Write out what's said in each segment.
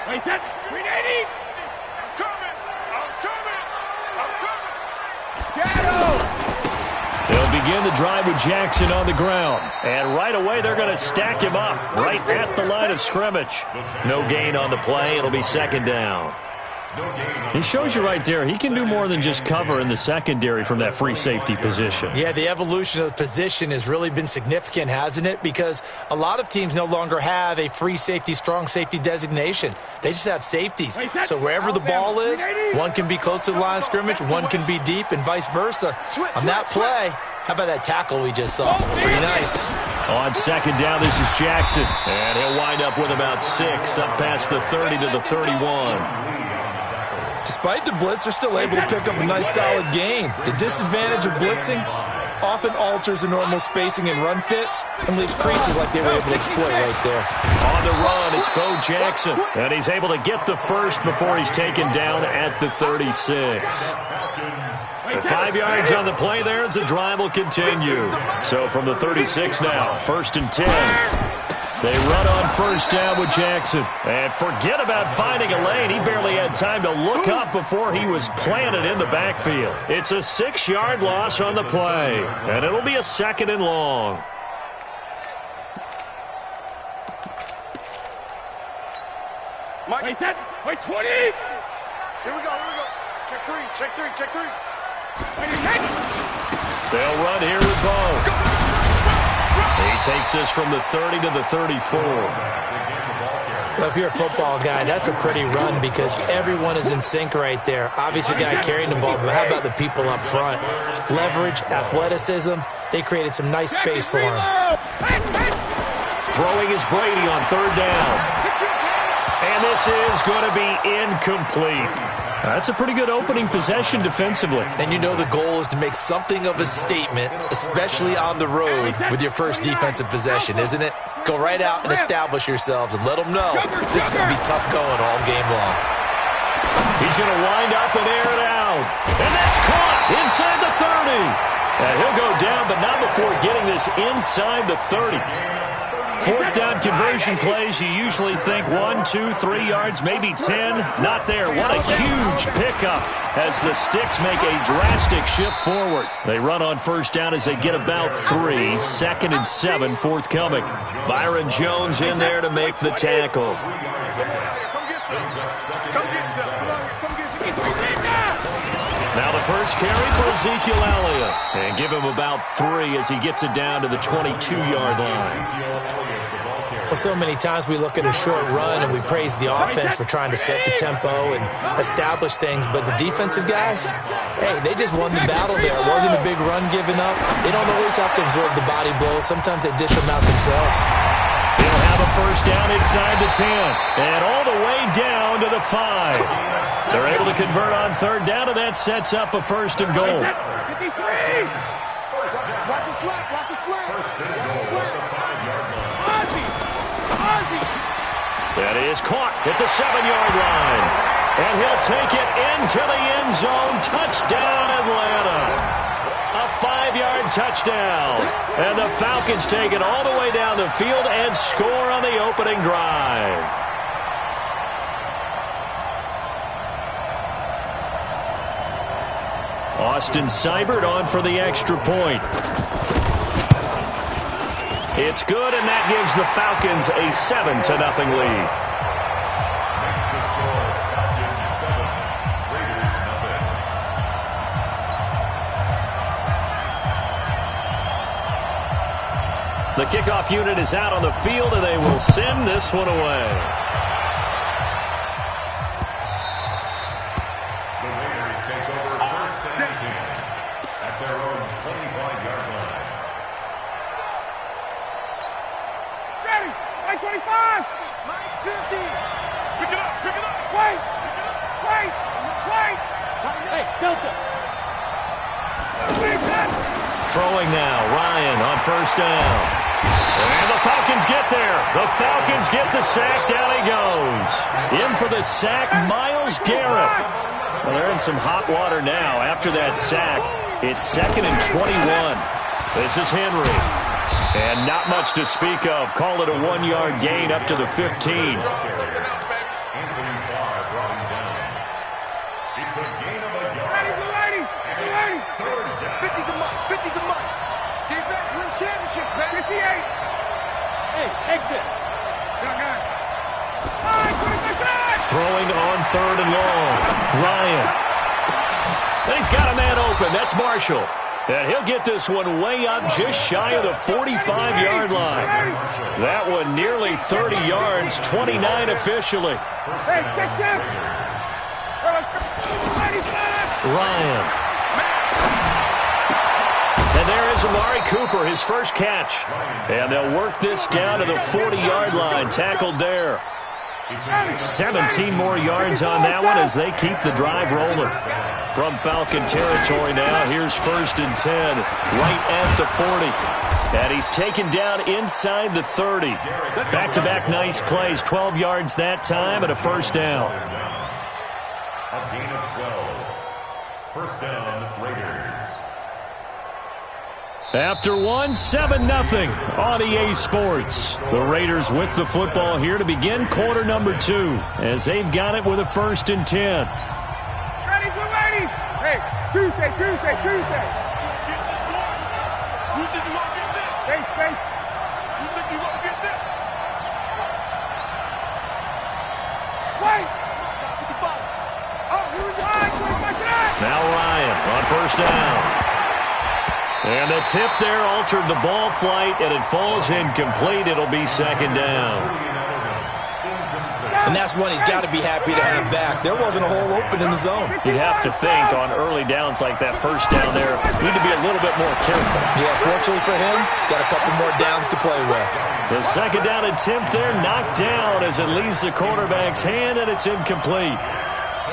Wait, that 380. They'll begin the drive with Jackson on the ground. And right away, they're going to stack him up right at the line of scrimmage. No gain on the play. It'll be second down. He shows you right there, he can do more than just cover in the secondary from that free safety position. Yeah, the evolution of the position has really been significant, hasn't it? Because a lot of teams no longer have a free safety, strong safety designation. They just have safeties. So wherever the ball is, one can be close to the line of scrimmage, one can be deep, and vice versa. On that play, how about that tackle we just saw? Pretty nice. On second down, this is Jackson. And he'll wind up with about 6, up past the 30 to the 31. Despite the blitz, they're still able to pick up a nice solid gain. The disadvantage of blitzing often alters the normal spacing and run fits and leaves creases like they were able to exploit right there. On the run, it's Bo Jackson. And he's able to get the first before he's taken down at the 36. 5 yards on the play there as the drive will continue. So from the 36 now, 1st and 10. They run on first down with Jackson. And forget about finding a lane. He barely had time to look up before he was planted in the backfield. It's a 6-yard loss on the play. And it'll be a 2nd and long. Wait, that. Wait, 20. Here we go. Check three. They'll run here with Bo. He takes this from the 30 to the 34. Well, if you're a football guy, that's a pretty run because everyone is in sync right there. Obviously, the guy carrying the ball, but how about the people up front? Leverage, athleticism, they created some nice space for him. Throwing is Brady on 3rd down. And this is going to be incomplete. That's a pretty good opening possession defensively. And you know the goal is to make something of a statement, especially on the road with your first defensive possession, isn't it? Go right out and establish yourselves and let them know this is going to be tough going all game long. He's going to wind up and air it out. And that's caught inside the 30. And he'll go down, but not before getting this inside the 30. 4th down conversion plays, you usually think 1, 2, 3 yards, maybe 10. Not there. What a huge pickup as the Sticks make a drastic shift forward. They run on first down as they get about 3. 2nd and 7 forthcoming. Byron Jones in there to make the tackle. Now the first carry for Ezekiel Elliott. And give him about 3 as he gets it down to the 22-yard line. Well, so many times we look at a short run and we praise the offense for trying to set the tempo and establish things, but the defensive guys, hey, they just won the battle there. It wasn't a big run given up. They don't always have to absorb the body blows. Sometimes they dish them out themselves. He'll have a first down inside the 10 and all the way down to the 5. They're able to convert on 3rd down, and that sets up a 1st and goal. 53. Watch it slap. That is caught at the 7-yard line. And he'll take it into the end zone. Touchdown, Atlanta. A 5-yard touchdown. And the Falcons take it all the way down the field and score on the opening drive. Austin Seibert on for the extra point. It's good, and that gives the Falcons a 7-0 lead. The kickoff unit is out on the field, and they will send this one away. The Raiders take over 1st and 10 at their own 25-yard line. Ready. Line 25. Line 50. Pick it up. Wait. Hey, Delta. Throwing now, Ryan on first down. And the Falcons get there. The Falcons get the sack. Down he goes. In for the sack, Myles Garrett. Well, they're in some hot water now. After that sack, it's 2nd and 21. This is Henry. And not much to speak of. Call it a 1-yard gain up to the 15. Third down. 50 the money. 50 the money. Defense wins championships, man. 58. Hey, exit. Gun. Throwing on third and long. Ryan. And he's got a man open. That's Marshall. And he'll get this one way up just shy of the 45-yard line. That one nearly 30 yards, 29 officially. Hey, check. Ryan. And there is Amari Cooper, his first catch. And they'll work this down to the 40-yard line, tackled there. 17 more yards on that one as they keep the drive rolling. From Falcon territory now, here's 1st and 10, right at the 40. And he's taken down inside the 30. Back-to-back nice plays, 12 yards that time and a first down. A gain of 12. First down, Raiders. After 7-0 on EA Sports. The Raiders with the football here to begin quarter number 2 as they've got it with a 1st and 10. Ready, we're ready. Hey, Tuesday. Who did you want to get this? Space. You think you want to get this? Wait. 55. Oh, here we go. Now Ryan on first down. And the tip there altered the ball flight, and it falls incomplete. It'll be 2nd down. And that's one he's got to be happy to have back. There wasn't a hole open in the zone. You'd have to think on early downs like that first down there, need to be a little bit more careful. Yeah, fortunately for him, got a couple more downs to play with. The 2nd down attempt there knocked down as it leaves the quarterback's hand, and it's incomplete.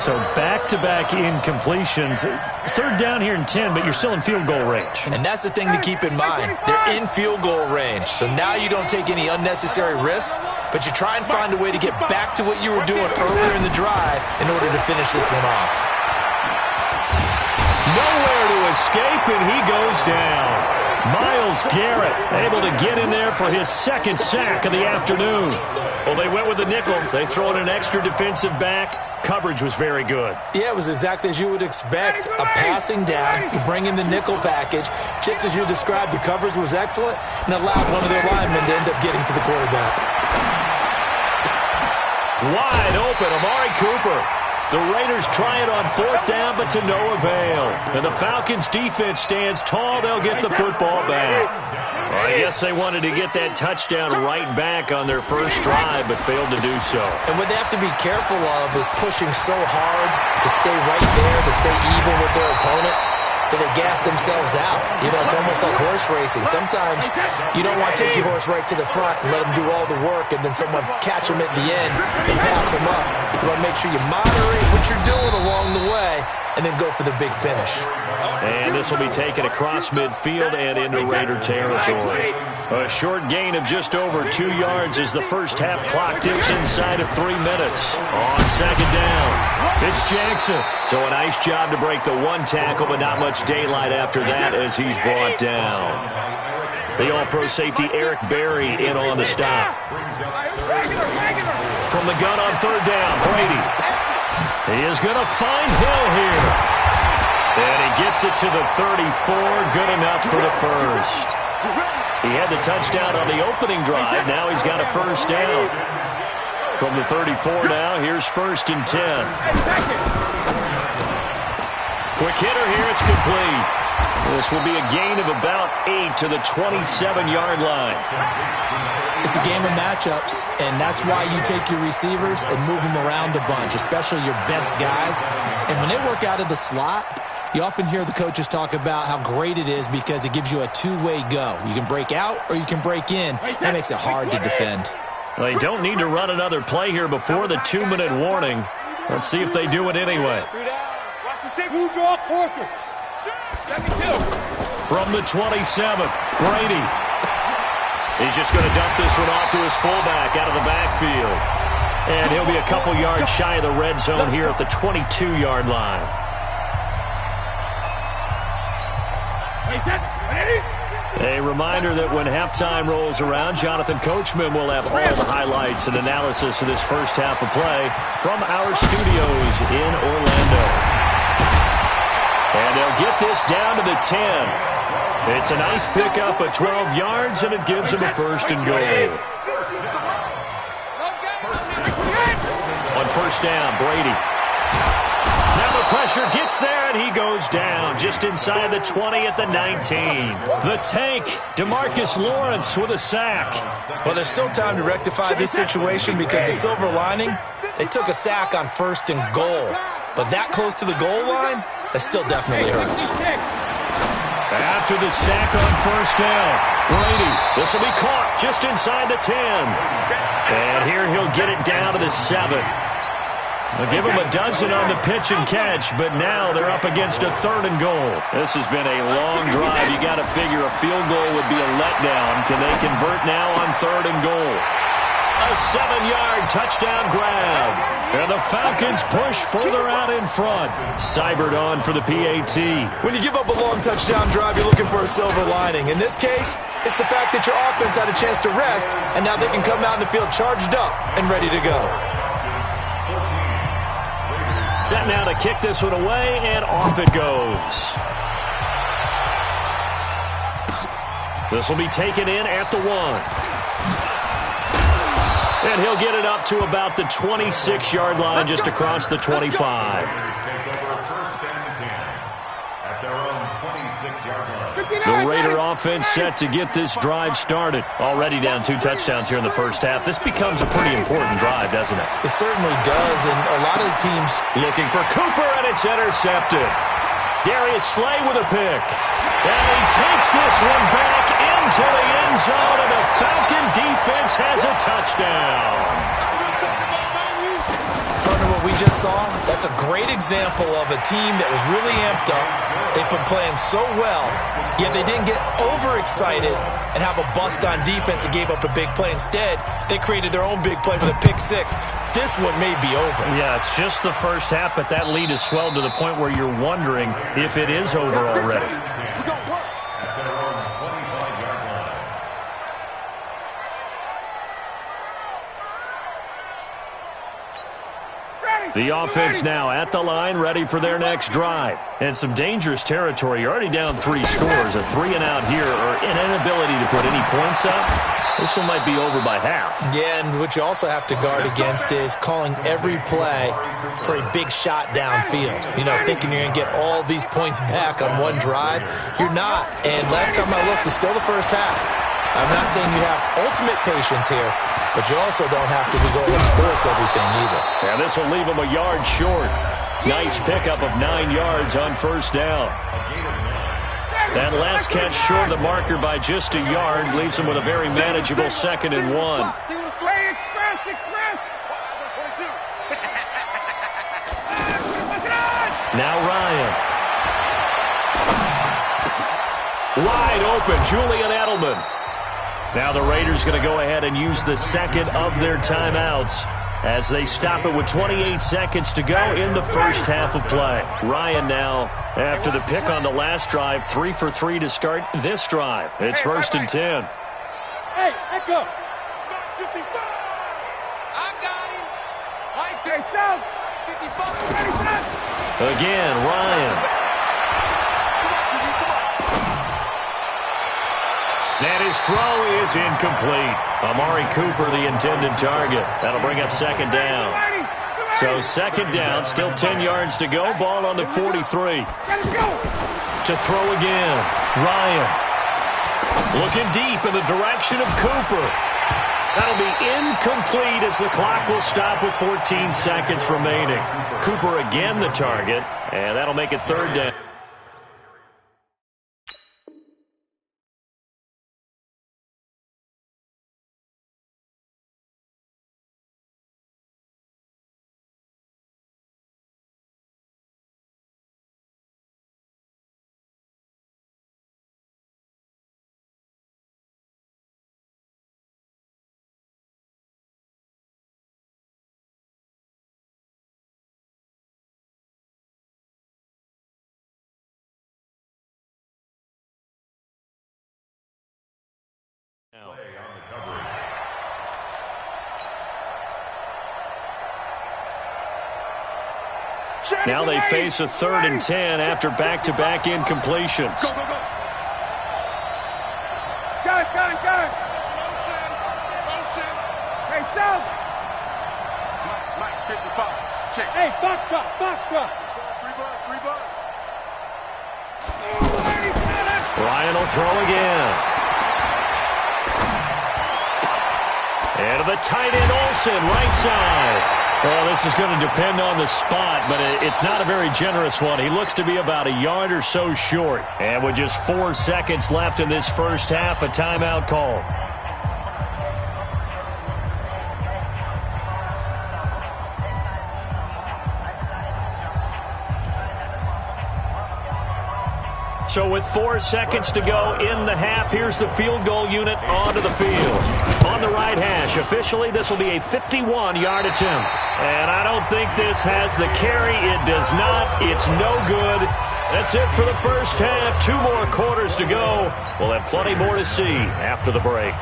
So back-to-back incompletions. 3rd down here and 10, but you're still in field goal range. And that's the thing to keep in mind. They're in field goal range. So now you don't take any unnecessary risks, but you try and find a way to get back to what you were doing earlier in the drive in order to finish this one off. Nowhere to escape, and he goes down. Myles Garrett able to get in there for his 2nd sack of the afternoon. Well, they went with the nickel. They throw in an extra defensive back. Coverage was very good. Yeah, it was exactly as you would expect. A passing down, you bring in the nickel package. Just as you described, the coverage was excellent and allowed one of their linemen to end up getting to the quarterback. Wide open, Amari Cooper. The Raiders try it on 4th down, but to no avail. And the Falcons' defense stands tall. They'll get the football back. Well, I guess they wanted to get that touchdown right back on their first drive, but failed to do so. And what they have to be careful of is pushing so hard to stay right there, to stay even with their opponent, that they gas themselves out. You know, it's almost like horse racing. Sometimes you don't want to take your horse right to the front and let them do all the work, and then someone catch them at the end and pass them up. You want to make sure you moderate what you're doing along the way and then go for the big finish. And this will be taken across midfield and into Raider territory. A short gain of just over 2 yards as the first half clock dips inside of 3 minutes. On 2nd down, it's Jackson. So a nice job to break the 1 tackle, but not much daylight after that as he's brought down. The All-Pro safety Eric Berry in on the stop. From the gun on 3rd down, Brady. He is going to find Hill here. And he gets it to the 34. Good enough for the first. He had the touchdown on the opening drive. Now he's got a first down. From the 34 now, here's 1st and 10. Quick hitter here. It's complete. This will be a gain of about 8 to the 27-yard line. It's a game of matchups, and that's why you take your receivers and move them around a bunch, especially your best guys. And when they work out of the slot, you often hear the coaches talk about how great it is because it gives you a two-way go. You can break out or you can break in. That makes it hard to defend. Well, they don't need to run another play here before the 2-minute warning. Let's see if they do it anyway. Watch the second draw quarter. From the 27, Brady. He's just going to dump this one off to his fullback out of the backfield. And he'll be a couple yards shy of the red zone here at the 22-yard line. A reminder that when halftime rolls around, Jonathan Coachman will have all the highlights and analysis of this first half of play from our studios in Orlando. And they'll get this down to the 10. It's a nice pickup of 12 yards, and it gives them a first and goal. On first down, Brady. Now the pressure gets there, and he goes down just inside the 20 at the 19. The tank, DeMarcus Lawrence with a sack. Well, there's still time to rectify this situation because the silver lining, they took a sack on first and goal. But that close to the goal line, that still definitely hurts. After the sack on first down, Brady, this will be caught just inside the 10. And here he'll get it down to the 7. They'll give him a dozen on the pitch and catch, but now they're up against a third and goal. This has been a long drive. You got to figure a field goal would be a letdown. Can they convert now on third and goal? A 7-yard touchdown grab. And the Falcons push further out in front. Seibert on for the PAT. When you give up a long touchdown drive, you're looking for a silver lining. In this case, it's the fact that your offense had a chance to rest, and now they can come out in the field charged up and ready to go. Set now to kick this one away, and off it goes. This will be taken in at the 1. And he'll get it up to about the 26-yard line, just across the 25. The Raider offense set to get this drive started. Already down 2 touchdowns here in the first half. This becomes a pretty important drive, doesn't it? It certainly does, and a lot of the teams looking for Cooper, and it's intercepted. Darius Slay with a pick. And he takes this one back into the end zone, and the Falcon defense has a touchdown. Partner, what we just saw, that's a great example of a team that was really amped up. They've been playing so well, yet they didn't get overexcited and have a bust on defense and gave up a big play. Instead, they created their own big play with a pick 6. This one may be over. Yeah, it's just the first half, but that lead has swelled to the point where you're wondering if it is over already. The offense now at the line, ready for their next drive. And some dangerous territory. You're already down 3 scores. A 3-and-out here, or an inability to put any points up. This one might be over by half. Yeah, and what you also have to guard against is calling every play for a big shot downfield. You know, thinking you're going to get all these points back on one drive. You're not. And last time I looked, it's still the first half. I'm not saying you have ultimate patience here, but you also don't have to go and force everything either. Yeah, this will leave him a yard short. Nice pickup of 9 yards on first down. That last catch short of the marker by just a yard leaves him with a very manageable 2nd and 1. Now Ryan. Wide open, Julian Edelman. Now the Raiders going to go ahead and use the second of their timeouts as they stop it with 28 seconds to go in the first half of play. Ryan now, after the pick on the last drive, 3 for 3 to start this drive. It's first and 10. Hey, echo. I got him. Okay, South. 55. Again, Ryan. And his throw is incomplete. Amari Cooper, the intended target. That'll bring up 2nd down. So 2nd down, still 10 yards to go. Ball on the 43. To throw again. Ryan. Looking deep in the direction of Cooper. That'll be incomplete as the clock will stop with 14 seconds remaining. Cooper again the target, and that'll make it 3rd down. Now they face a 3rd and 10 after back-to-back incompletions. Go, go, go. Gun. Motion. Hey, Sal. Mike, 55. Check. Hey, Foxtrot. Three bud. Ryan will throw again. And to the tight end, Olsen, right side. Well, this is going to depend on the spot, but it's not a very generous one. He looks to be about a yard or so short. And with just 4 seconds left in this first half, a timeout call. So with 4 seconds to go in the half, here's the field goal unit onto the field. On the right hash, officially this will be a 51-yard attempt. And I don't think this has the carry. It does not. It's no good. That's it for the first half. 2 more quarters to go. We'll have plenty more to see after the break.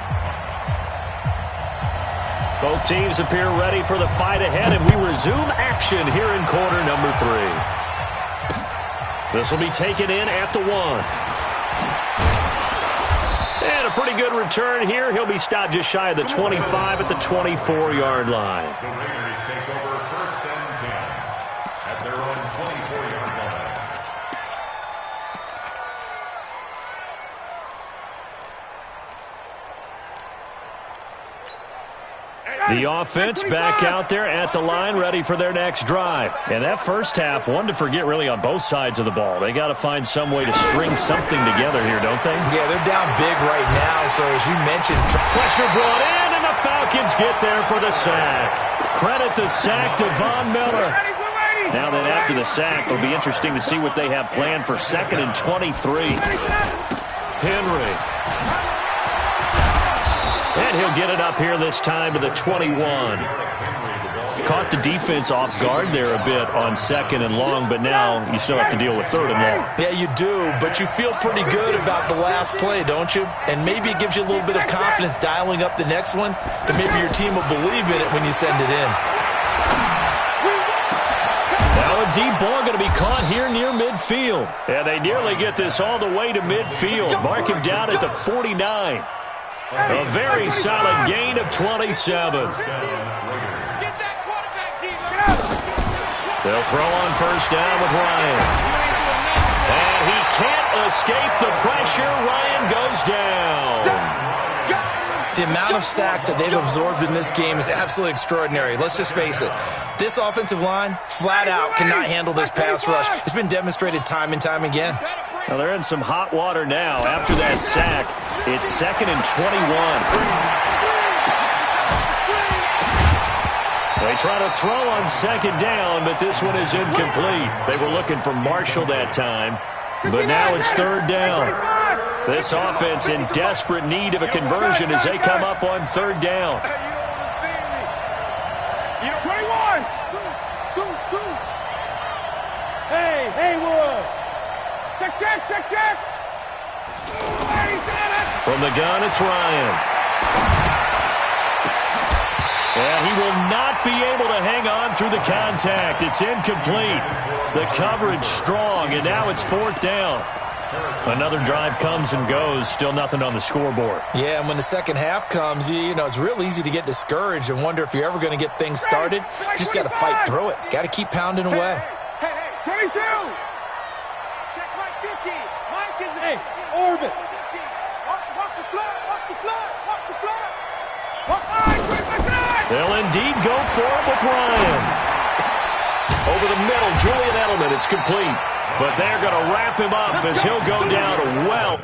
Both teams appear ready for the fight ahead, and we resume action here in quarter number 3. This will be taken in at the 1. And a pretty good return here. He'll be stopped just shy of the 25 at the 24-yard line. The Raiders take over 1st and 10 at their own 24-yard line. The offense back out there at the line, ready for their next drive. And that first half, one to forget really on both sides of the ball. They got to find some way to string something together here, don't they? Yeah, they're down big right now, so as you mentioned... Pressure brought in, and the Falcons get there for the sack. Credit the sack to Von Miller. Now that after the sack, it'll be interesting to see what they have planned for 2nd and 23. Henry. And he'll get it up here this time to the 21. Caught the defense off guard there a bit on 2nd and long, but now you still have to deal with 3rd and long. Yeah, you do, but you feel pretty good about the last play, don't you? And maybe it gives you a little bit of confidence dialing up the next one, that maybe your team will believe in it when you send it in. Now a deep ball going to be caught here near midfield. And they nearly get this all the way to midfield. Mark him down at the 49. A very solid gain of 27. They'll throw on 1st down with Ryan. And he can't escape the pressure. Ryan goes down. The amount of sacks that they've absorbed in this game is absolutely extraordinary. Let's just face it. This offensive line, flat out, cannot handle this pass rush. It's been demonstrated time and time again. Well, they're in some hot water now after that sack. It's 2nd and 21. They try to throw on 2nd down, but this one is incomplete. They were looking for Marshall that time, but now it's 3rd down. This offense in desperate need of a conversion as they come up on 3rd down. You know, 21. Hey, Haywood. Check. From the gun, it's Ryan. And he will not be able to hang on through the contact. It's incomplete. The coverage strong, and now it's 4th down. Another drive comes and goes. Still nothing on the scoreboard. Yeah, and when the second half comes, you know, it's real easy to get discouraged and wonder if you're ever going to get things started. You just got to fight through it. Got to keep pounding away. Hey, 22. Check Mike 50. Mike is orbit. Watch the flood. They'll indeed go for it with Ryan. Over the middle, Julian Edelman. It's complete. But they're going to wrap him up as he'll go down well.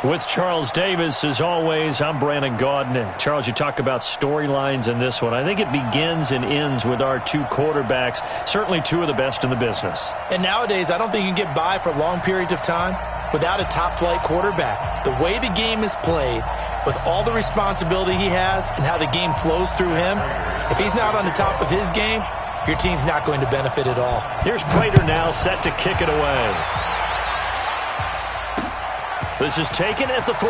With Charles Davis, as always, I'm Brandon Gaudin. Charles, you talk about storylines in this one. I think it begins and ends with our two quarterbacks, certainly two of the best in the business. And nowadays, I don't think you can get by for long periods of time without a top-flight quarterback. The way the game is played, with all the responsibility he has and how the game flows through him, if he's not on the top of his game, your team's not going to benefit at all. Here's Prater now set to kick it away. This is taken at the 3.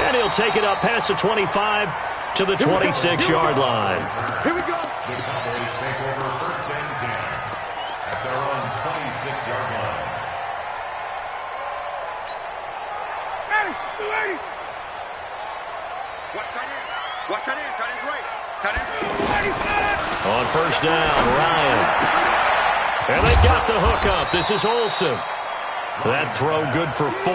And he'll take it up past the 25 to the 26-yard line. Here we go. The Cowboys take over first and 10 at their own 26-yard line. Ready, 280. Watch tight end. Tight end's right. Tight end's On first down, Ryan. And they got the hook up. This is Olsen. That throw good for 4.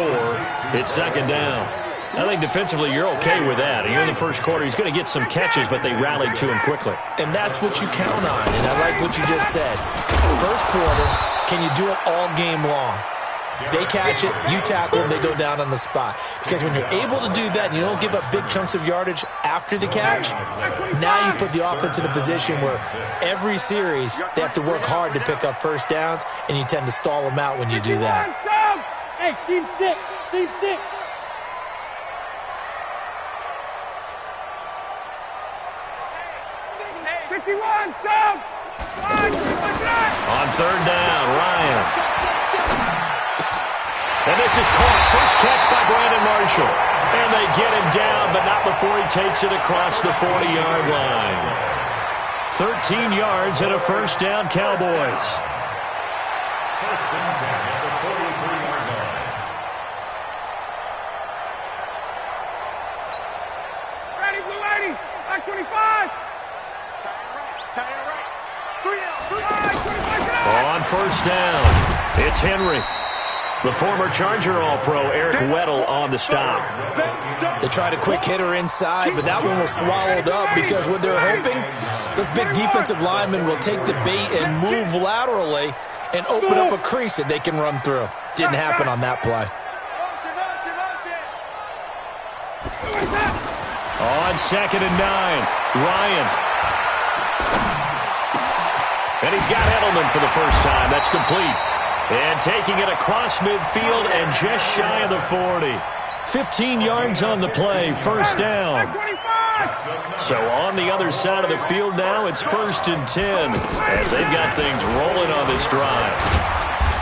It's second down. I think defensively you're okay with that. Here in the first quarter, he's going to get some catches, but they rallied to him quickly. And that's what you count on, and I like what you just said. First quarter, can you do it all game long? They catch it, you tackle them, they go down on the spot. Because when you're able to do that and you don't give up big chunks of yardage after the catch, now you put the offense in a position where every series they have to work hard to pick up first downs, and you tend to stall them out when you do that. Hey, team 6. Team 6. On third down, Ryan. And this is caught. First catch by Brandon Marshall. And they get him down, but not before he takes it across the 40-yard line. 13 yards and a first down, Cowboys. First and 10 at the 43-yard line. Ready, blue 80. Back 25. Tight end right. 3 out. On first down, it's Henry. The former Charger All-Pro Eric Weddle on the stop. They tried a quick hitter inside, but that one was swallowed up because what they're hoping, those big defensive linemen will take the bait and move laterally and open up a crease that they can run through. Didn't happen on that play. On second and 9, Ryan. And he's got Edelman for the first time. That's complete. And taking it across midfield and just shy of the 40. 15 yards on the play, first down. So on the other side of the field now, it's first and 10 as they've got things rolling on this drive.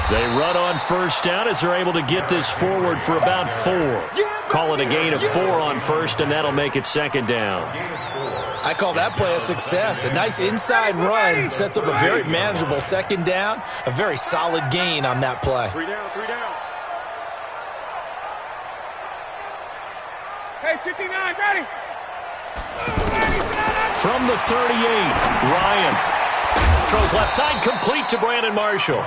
They run on first down as they're able to get this forward for about 4. Call it a gain of 4 on first, and that'll make it second down. I call that play a success. A nice inside run sets up a very manageable second down. A very solid gain on that play. 3 down. Hey, 59, ready. From the 38, Ryan throws left side, complete to Brandon Marshall.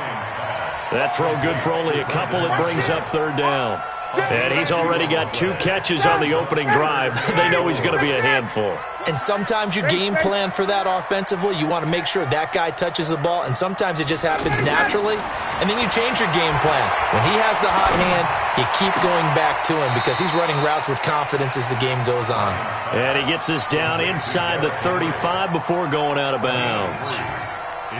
That throw good for only a couple. It brings up third down. And he's already got 2 catches on the opening drive. They know he's going to be a handful. And sometimes you game plan for that offensively. You want to make sure that guy touches the ball, and sometimes it just happens naturally. And then you change your game plan. When he has the hot hand, you keep going back to him because he's running routes with confidence as the game goes on. And he gets us down inside the 35 before going out of bounds.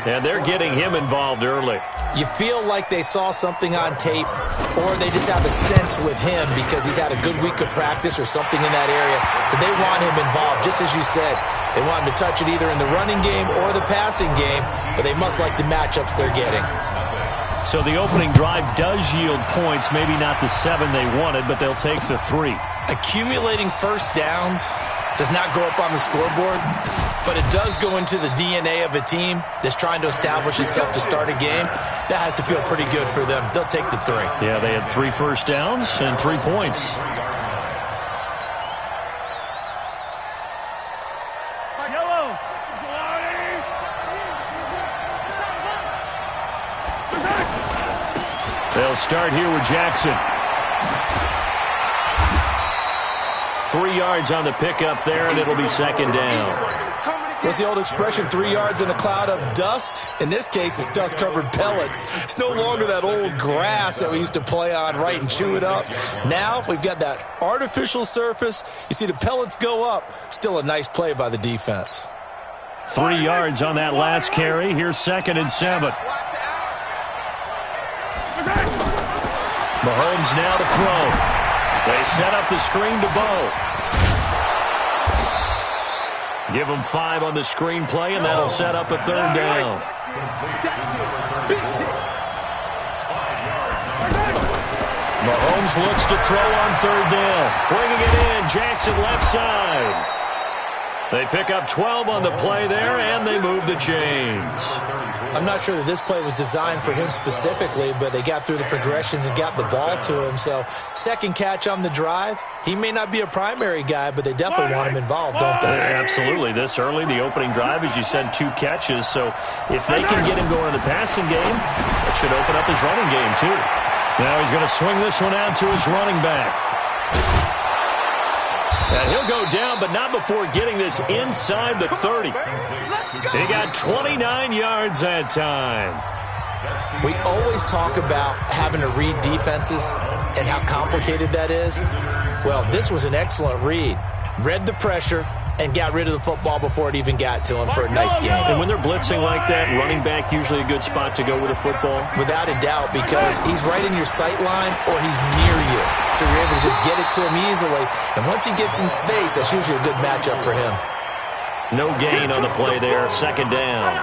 And they're getting him involved early. You feel like they saw something on tape, or they just have a sense with him because he's had a good week of practice or something in that area, but they want him involved. Just as you said, they want him to touch it either in the running game or the passing game, but they must like the matchups they're getting. So the opening drive does yield points, maybe not the 7 they wanted, but they'll take the 3. Accumulating first downs does not go up on the scoreboard, but it does go into the DNA of a team that's trying to establish itself to start a game. That has to feel pretty good for them. They'll take the 3. Yeah, they had 3 first downs and 3 points. Yellow. They'll start here with Jackson. 3 yards on the pickup there, and it'll be second down. What's the old expression, 3 yards in a cloud of dust? In this case, it's dust-covered pellets. It's no longer that old grass that we used to play on, right, and chew it up. Now we've got that artificial surface. You see the pellets go up. Still a nice play by the defense. 3 yards on that last carry. Here's 2nd and 7. Mahomes now to throw. They set up the screen to Bo. Give him 5 on the screen play, and that'll set up a 3rd down. Mahomes looks to throw on 3rd down. Bringing it in, Jackson left side. They pick up 12 on the play there, and they move the chains. I'm not sure that this play was designed for him specifically, but they got through the progressions and got the ball to him. So, 2nd catch on the drive. He may not be a primary guy, but they definitely want him involved, don't they? Absolutely. This early, the opening drive, as you said, 2 catches. So, if they can get him going in the passing game, that should open up his running game, too. Now he's going to swing this one out to his running back. And he'll go down, but not before getting this inside the 30. He got 29 yards that time. We always talk about having to read defenses and how complicated that is. Well, this was an excellent read. Read the pressure and got rid of the football before it even got to him for a nice game. And when they're blitzing like that, running back usually a good spot to go with a football? Without a doubt, because he's right in your sight line or he's near you. So you're able to just get it to him easily. And once he gets in space, that's usually a good matchup for him. No gain on the play there. 2nd down.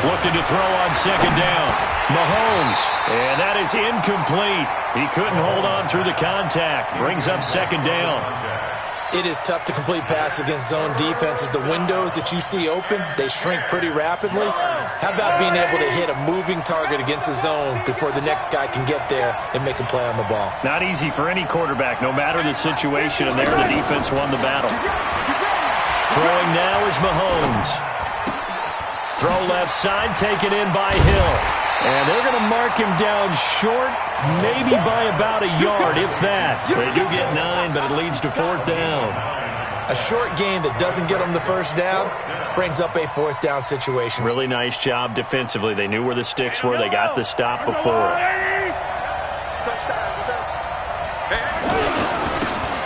Looking to throw on 2nd down. Mahomes. And that is incomplete. He couldn't hold on through the contact. Brings up 2nd down. It is tough to complete passes against zone defenses. The windows that you see open, they shrink pretty rapidly. How about being able to hit a moving target against a zone before the next guy can get there and make a play on the ball? Not easy for any quarterback, no matter the situation. And there, the defense won the battle. Throwing now is Mahomes. Throw left side, taken in by Hill. And they're going to mark him down short, maybe by about a yard, if that. They do get 9, but it leads to 4th down. A short gain that doesn't get them the 1st down brings up a 4th down situation. Really nice job defensively. They knew where the sticks were. They got the stop before.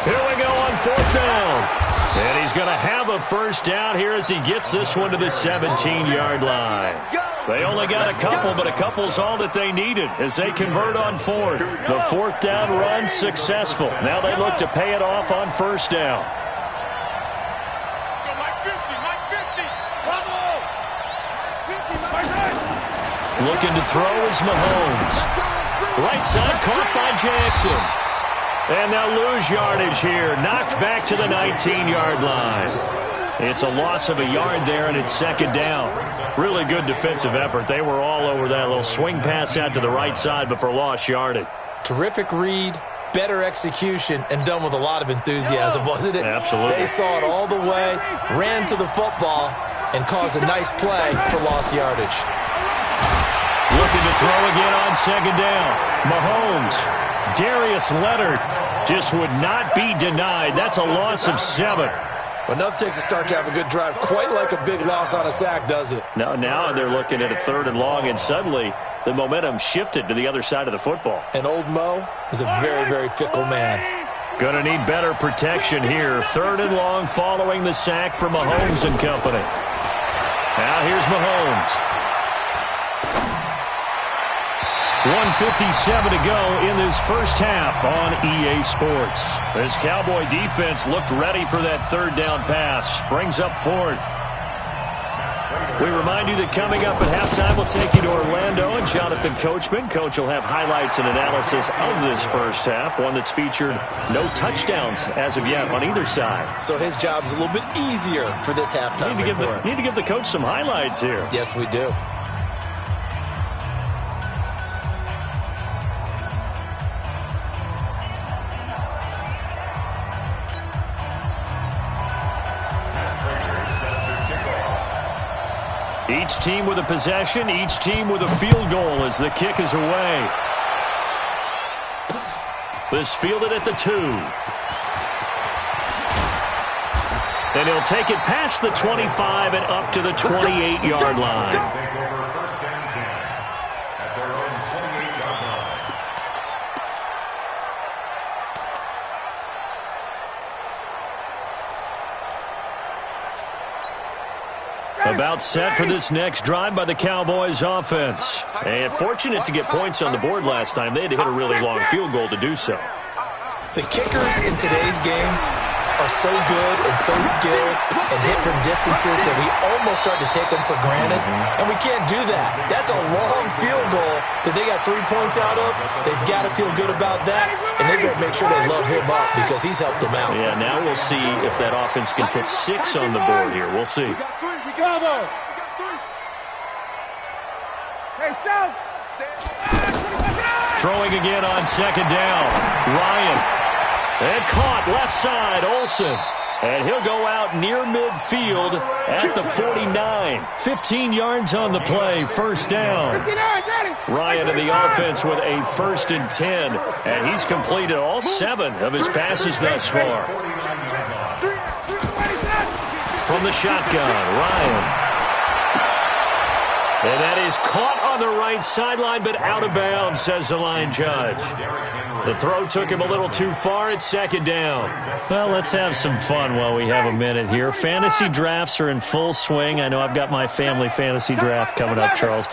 Here we go on 4th down. And he's going to have a 1st down here as he gets this one to the 17-yard line. They only got a couple, but a couple's all that they needed as they convert on 4th. The 4th down run successful. Now they look to pay it off on 1st down. Looking to throw is Mahomes. Right side caught by Jackson. And they'll lose yardage here. Knocked back to the 19-yard line. It's a loss of a yard there, and it's 2nd down. Really good defensive effort. They were all over that little swing pass out to the right side before lost yardage. Terrific read, better execution, and done with a lot of enthusiasm, wasn't it? Absolutely. They saw it all the way, ran to the football, and caused a nice play for lost yardage. Looking to throw again on 2nd down. Mahomes. Darius Leonard just would not be denied. That's a loss of 7. Well, enough takes a start to have a good drive. Quite like a big loss on a sack, does it? Now they're looking at a 3rd and long, and suddenly the momentum shifted to the other side of the football. And old Mo is a very, very fickle man. Going to need better protection here. 3rd and long following the sack for Mahomes and company. Now here's Mahomes. 1:57 to go in this 1st half on EA Sports. This Cowboy defense looked ready for that 3rd down pass. Brings up 4th. We remind you that coming up at halftime, we'll take you to Orlando and Jonathan Coachman. Coach will have highlights and analysis of this 1st half, one that's featured no touchdowns as of yet on either side. So his job's a little bit easier for this halftime report. Need to give the coach some highlights here. Yes, we do. Each team with a possession, each team with a field goal as the kick is away. This fielded at the 2. And he'll take it past the 25 and up to the 28-yard line. Take over first down 10 at their own 28-yard line. About set for this next drive by the Cowboys offense. And fortunate to get points on the board last time. They had to hit a really long field goal to do so. The kickers in today's game are so good and so skilled and hit from distances that we almost start to take them for granted, and we can't do that. That's a long field goal that they got 3 points out of. They've got to feel good about that, and they better make sure they love him up because he's helped them out. Yeah, now we'll see if that offense can put 6 on the board here. We'll see. We got 3. We got 3. Hey, South. Throwing again on second down. Ryan. And caught left side, Olsen. And he'll go out near midfield at the 49. 15 yards on the play, first down. Ryan in the offense with a 1st and 10. And he's completed all 7 of his passes thus far. From the shotgun, Ryan. And that is caught on the right sideline, but out of bounds, says the line judge. The throw took him a little too far. It's second down. Well, let's have some fun while we have a minute here. Fantasy drafts are in full swing. I know I've got my family fantasy draft coming up, Charles.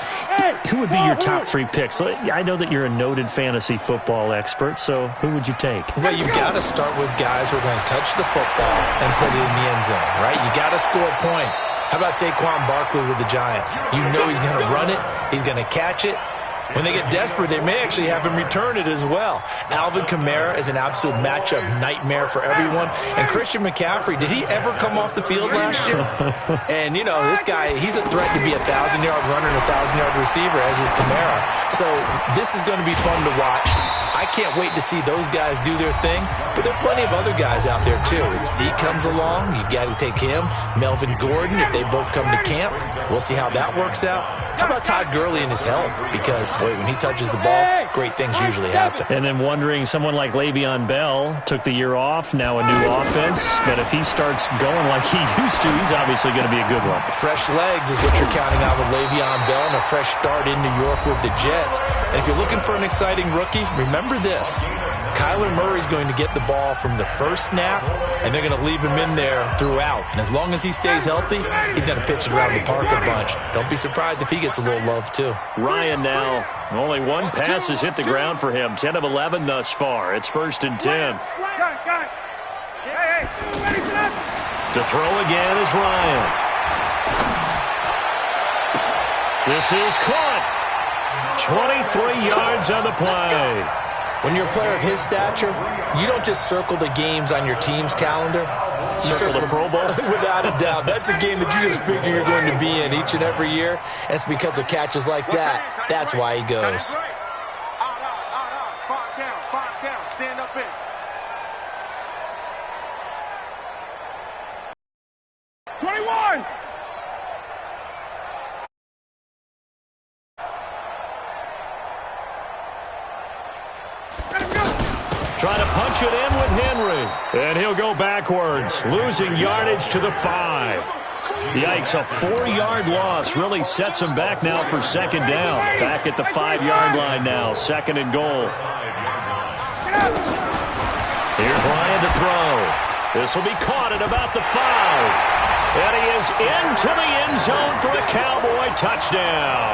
Who would be your top 3 picks? I know that you're a noted fantasy football expert, so who would you take? Well, you've got to start with guys who are going to touch the football and put it in the end zone, right? You got to score points. How about Saquon Barkley with the Giants? You know he's going to run it. He's going to catch it. When they get desperate, they may actually have him return it as well. Alvin Kamara is an absolute matchup nightmare for everyone. And Christian McCaffrey, did he ever come off the field last year? And, you know, this guy, he's a threat to be a 1,000-yard runner and a 1,000-yard receiver, as is Kamara. So this is going to be fun to watch. I can't wait to see those guys do their thing, but there are plenty of other guys out there, too. If Zeke comes along, you got to take him. Melvin Gordon, if they both come to camp, we'll see how that works out. How about Todd Gurley and his health? Because, boy, when he touches the ball, great things usually happen. And then wondering, someone like Le'Veon Bell took the year off, now a new offense. But if he starts going like he used to, he's obviously going to be a good one. Fresh legs is what you're counting out with Le'Veon Bell and a fresh start in New York with the Jets. And if you're looking for an exciting rookie, remember this. Kyler Murray's going to get the ball from the first snap, and they're going to leave him in there throughout. And as long as he stays healthy, he's going to pitch it around the park a bunch. Don't be surprised if he gets a little love, too. Ryan now, only 1 pass has hit the ground for him. 10 of 11 thus far. It's 1st and 10. Got it. Hey, ready for that? To throw again is Ryan. This is caught. 23 yards on the play. When you're a player of his stature, you don't just circle the games on your team's calendar. You Circle the Pro Bowl? Without a doubt. That's a game that you just figure you're going to be in each and every year. And it's because of catches like that. That's why he goes. Five down. Stand up in. Trying to punch it in with Henry. And he'll go backwards, losing yardage to the 5. Yikes, a 4-yard loss really sets him back now for second down. Back at the 5-yard line now, 2nd and goal. Here's Ryan to throw. This will be caught at about the 5. And he is into the end zone for a Cowboy touchdown.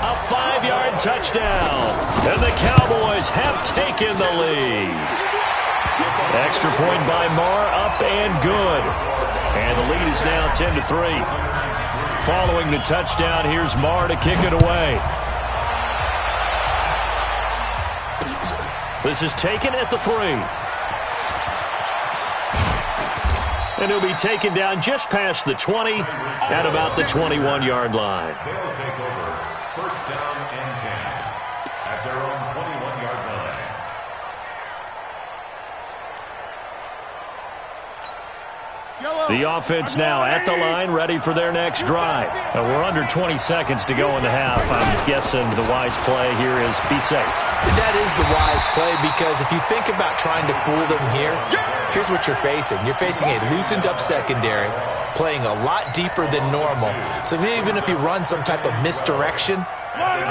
A 5-yard touchdown. And the Cowboys have taken the lead. Extra point by Marr, up and good. And the lead is now 10-3. Following the touchdown, here's Marr to kick it away. This is taken at the 3. And he'll be taken down just past the 20 at about the 21-yard line. They'll take over first down and 10 at their own 21-yard line. The offense now at the line, ready for their next drive. We're under 20 seconds to go in the half. I'm guessing the wise play here is be safe. That is the wise play, because if you think about trying to fool them here, here's what you're facing. You're facing a loosened up secondary, playing a lot deeper than normal. So even if you run some type of misdirection,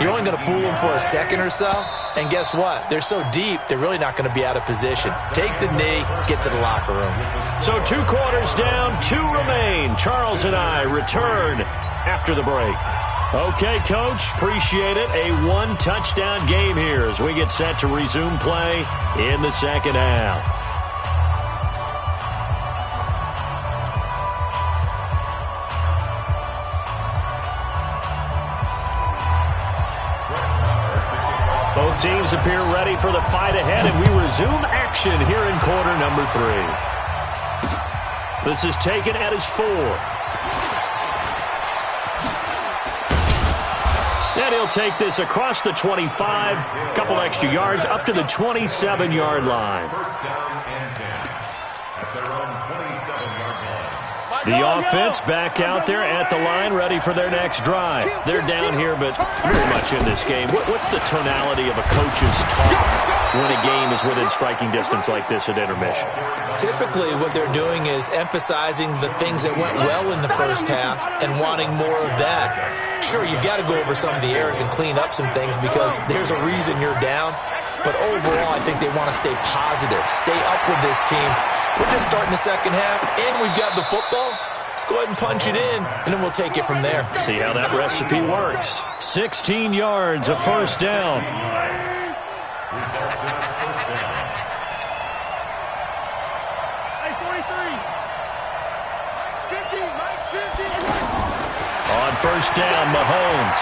you're only going to fool them for a second or so. And guess what? They're so deep, they're really not going to be out of position. Take the knee, get to the locker room. So 2 quarters down, 2 remain. Charles and I return after the break. Okay, Coach, appreciate it. A 1-touchdown game here as we get set to resume play in the second half. Both teams appear ready for the fight ahead, and we resume action here in quarter number 3. This is taken at his 4. And he'll take this across the 25, a couple extra yards, up to the 27-yard line. First down and 10 at their own 27-yard line. The offense back out there at the line, ready for their next drive. They're down here, but very much in this game. What's the tonality of a coach's talk when a game is within striking distance like this at intermission? Typically, what they're doing is emphasizing the things that went well in the first half and wanting more of that. Sure, you've got to go over some of the errors and clean up some things because there's a reason you're down. But overall, I think they want to stay positive, stay up with this team. We're just starting the second half, and we've got the football. Let's go ahead and punch it in, and then we'll take it from there. See how that recipe works. 16 yards, a first down. Results in a first down. Hey, 43. Mike's 50. On first down, Mahomes.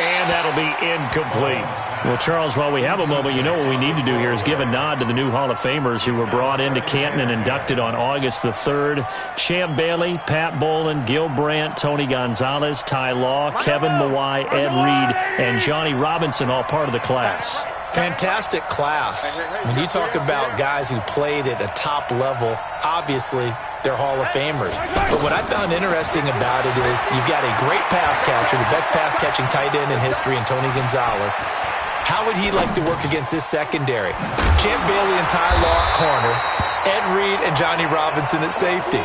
And that'll be incomplete. Well, Charles, while we have a moment, you know what we need to do here is give a nod to the new Hall of Famers who were brought into Canton and inducted on August the 3rd. Champ Bailey, Pat Bolin, Gil Brandt, Tony Gonzalez, Ty Law, Kevin Mawai, Ed Reed, and Johnny Robinson, all part of the class. Fantastic class. When you talk about guys who played at a top level, obviously they're Hall of Famers. But what I found interesting about it is you've got a great pass catcher, the best pass-catching tight end in history, in Tony Gonzalez. How would he like to work against this secondary? Champ Bailey and Ty Law at corner, Ed Reed and Johnny Robinson at safety.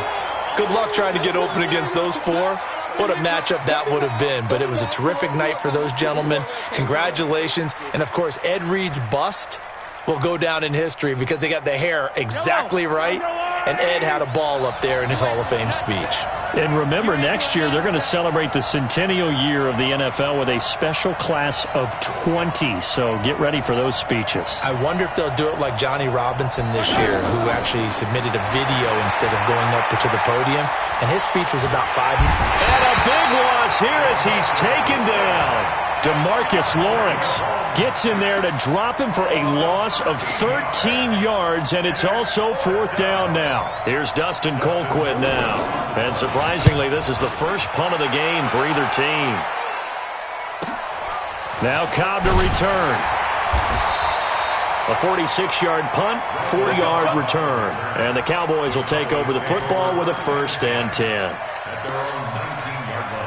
Good luck trying to get open against those 4. What a matchup that would have been. But it was a terrific night for those gentlemen. Congratulations. And, of course, Ed Reed's bust will go down in history because they got the hair exactly right. And Ed had a ball up there in his Hall of Fame speech. And remember, next year they're going to celebrate the centennial year of the NFL with a special class of 20. So get ready for those speeches. I wonder if they'll do it like Johnny Robinson this year, who actually submitted a video instead of going up to the podium. And his speech was about 5 minutes. And a big loss here as he's taken down. DeMarcus Lawrence gets in there to drop him for a loss of 13 yards, and it's also 4th down now. Here's Dustin Colquitt now. And surprisingly, this is the first punt of the game for either team. Now Cobb to return. A 46-yard punt, 4-yard return. And the Cowboys will take over the football with a 1st and 10. At their own 19-yard line.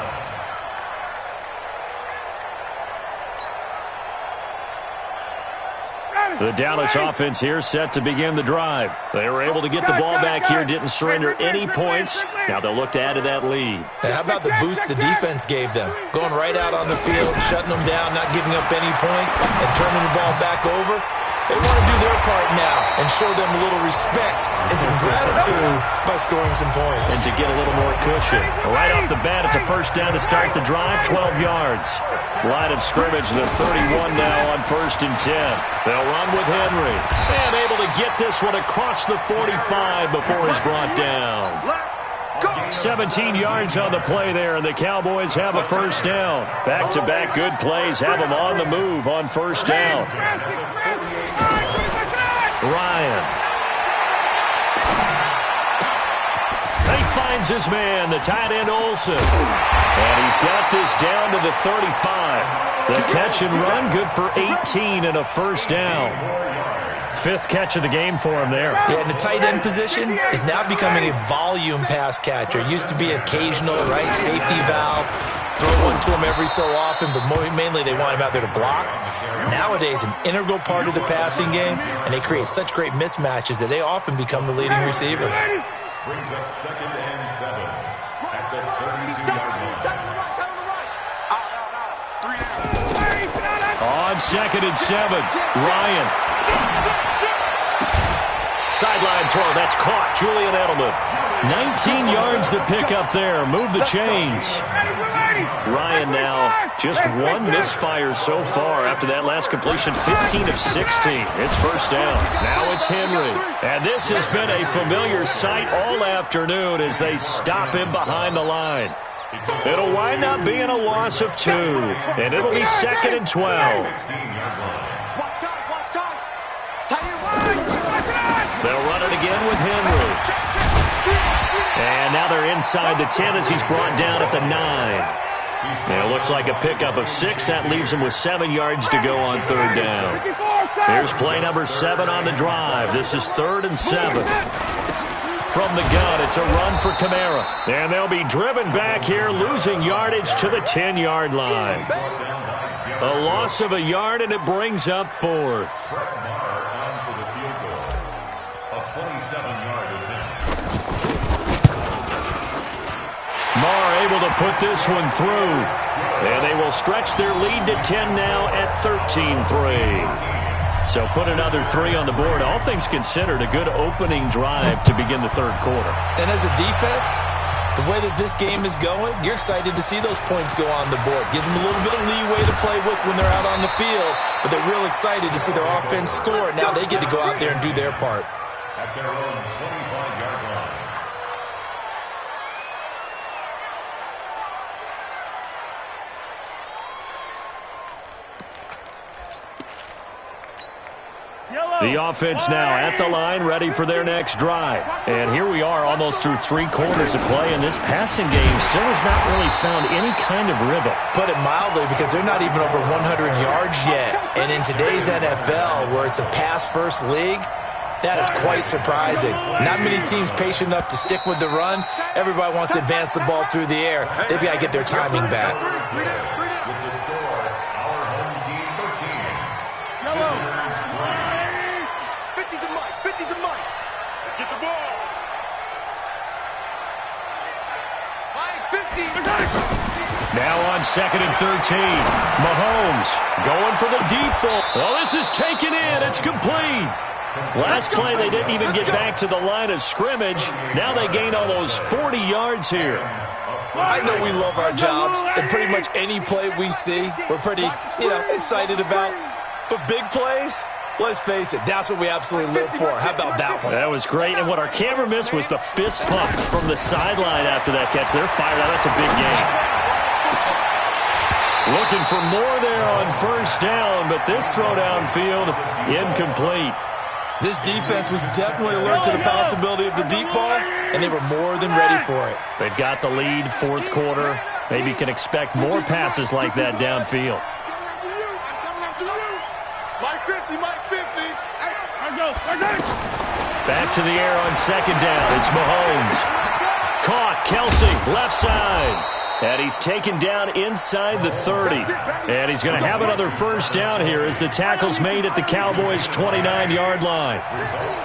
The Dallas offense here set to begin the drive. They were able to get the ball back here, didn't surrender any points. Now they'll look to add to that lead. Hey, how about the boost the defense gave them? Going right out on the field, shutting them down, not giving up any points, and turning the ball back over. They want to do their part now and show them a little respect and some gratitude by scoring some points. And to get a little more cushion. Right off the bat, it's a 1st down to start the drive, 12 yards. Line of scrimmage, the 31 now on 1st and 10. They'll run with Henry. And able to get this one across the 45 before he's brought down. 17 yards on the play there, and the Cowboys have a 1st down. Back-to-back good plays have them on the move on 1st down. Ryan. He finds his man, the tight end Olsen. And he's got this down to the 35. The catch and run, good for 18 and a 1st down. Fifth catch of the game for him there. Yeah, and the tight end position is now becoming a volume pass catcher. It used to be occasional, right, safety valve, throw one to him every so often, but mainly they want him out there to block. Nowadays, an integral part of the passing game, and they create such great mismatches that they often become the leading receiver. Brings up 2nd and 7 at the 32-yard line. On 2nd and 7, Ryan. Sideline throw, that's caught. Julian Edelman. 19 yards to pick up there. Move the chains. Ryan now just one misfire so far after that last completion, 15 of 16. It's first down. Now it's Henry. And this has been a familiar sight all afternoon as they stop him behind the line. It'll wind up being a loss of 2, and it'll be 2nd and 12. They'll run it again with Henry. And now they're inside the 10 as he's brought down at the 9. And it looks like a pickup of 6. That leaves him with 7 yards to go on 3rd down. Here's play number 7 on the drive. This is 3rd and 7. From the gun, it's a run for Kamara. And they'll be driven back here, losing yardage to the 10-yard line. A loss of a yard, and it brings up 4th. Marr able to put this one through. And they will stretch their lead to 10 now at 13-3. So put another 3 on the board. All things considered, a good opening drive to begin the 3rd quarter. And as a defense, the way that this game is going, you're excited to see those points go on the board. Gives them a little bit of leeway to play with when they're out on the field, but they're real excited to see their offense score. Now they get to go out there and do their part. At their own 25-yard line. The offense now at the line, ready for their next drive. And here we are almost through 3 quarters of play, and this passing game still has not really found any kind of rhythm. Put it mildly, because they're not even over 100 yards yet. And in today's NFL, where it's a pass-first league, that is quite surprising. Not many teams patient enough to stick with the run. Everybody wants to advance the ball through the air. They've got to get their timing back. Now on 2nd and 13. Mahomes going for the deep ball. Well, this is taken in. It's complete. Last play, they didn't even get back to the line of scrimmage. Now they gain almost 40 yards here. I know we love our jobs, and pretty much any play we see, we're pretty, excited about. But big plays, let's face it, that's what we absolutely live for. How about that one? That was great, and what our camera missed was the fist pump from the sideline after that catch. They're fired out. That's a big game. Looking for more there on 1st down, but this throw downfield incomplete. This defense was definitely alert to the possibility of the deep ball, and they were more than ready for it. They've got the lead, 4th quarter. Maybe can expect more passes like that downfield. Mike 50, Mike 50. Back to the air on 2nd down. It's Mahomes. Caught, Kelsey, left side. And he's taken down inside the 30. And he's going to have another 1st down here as the tackle's made at the Cowboys' 29-yard line.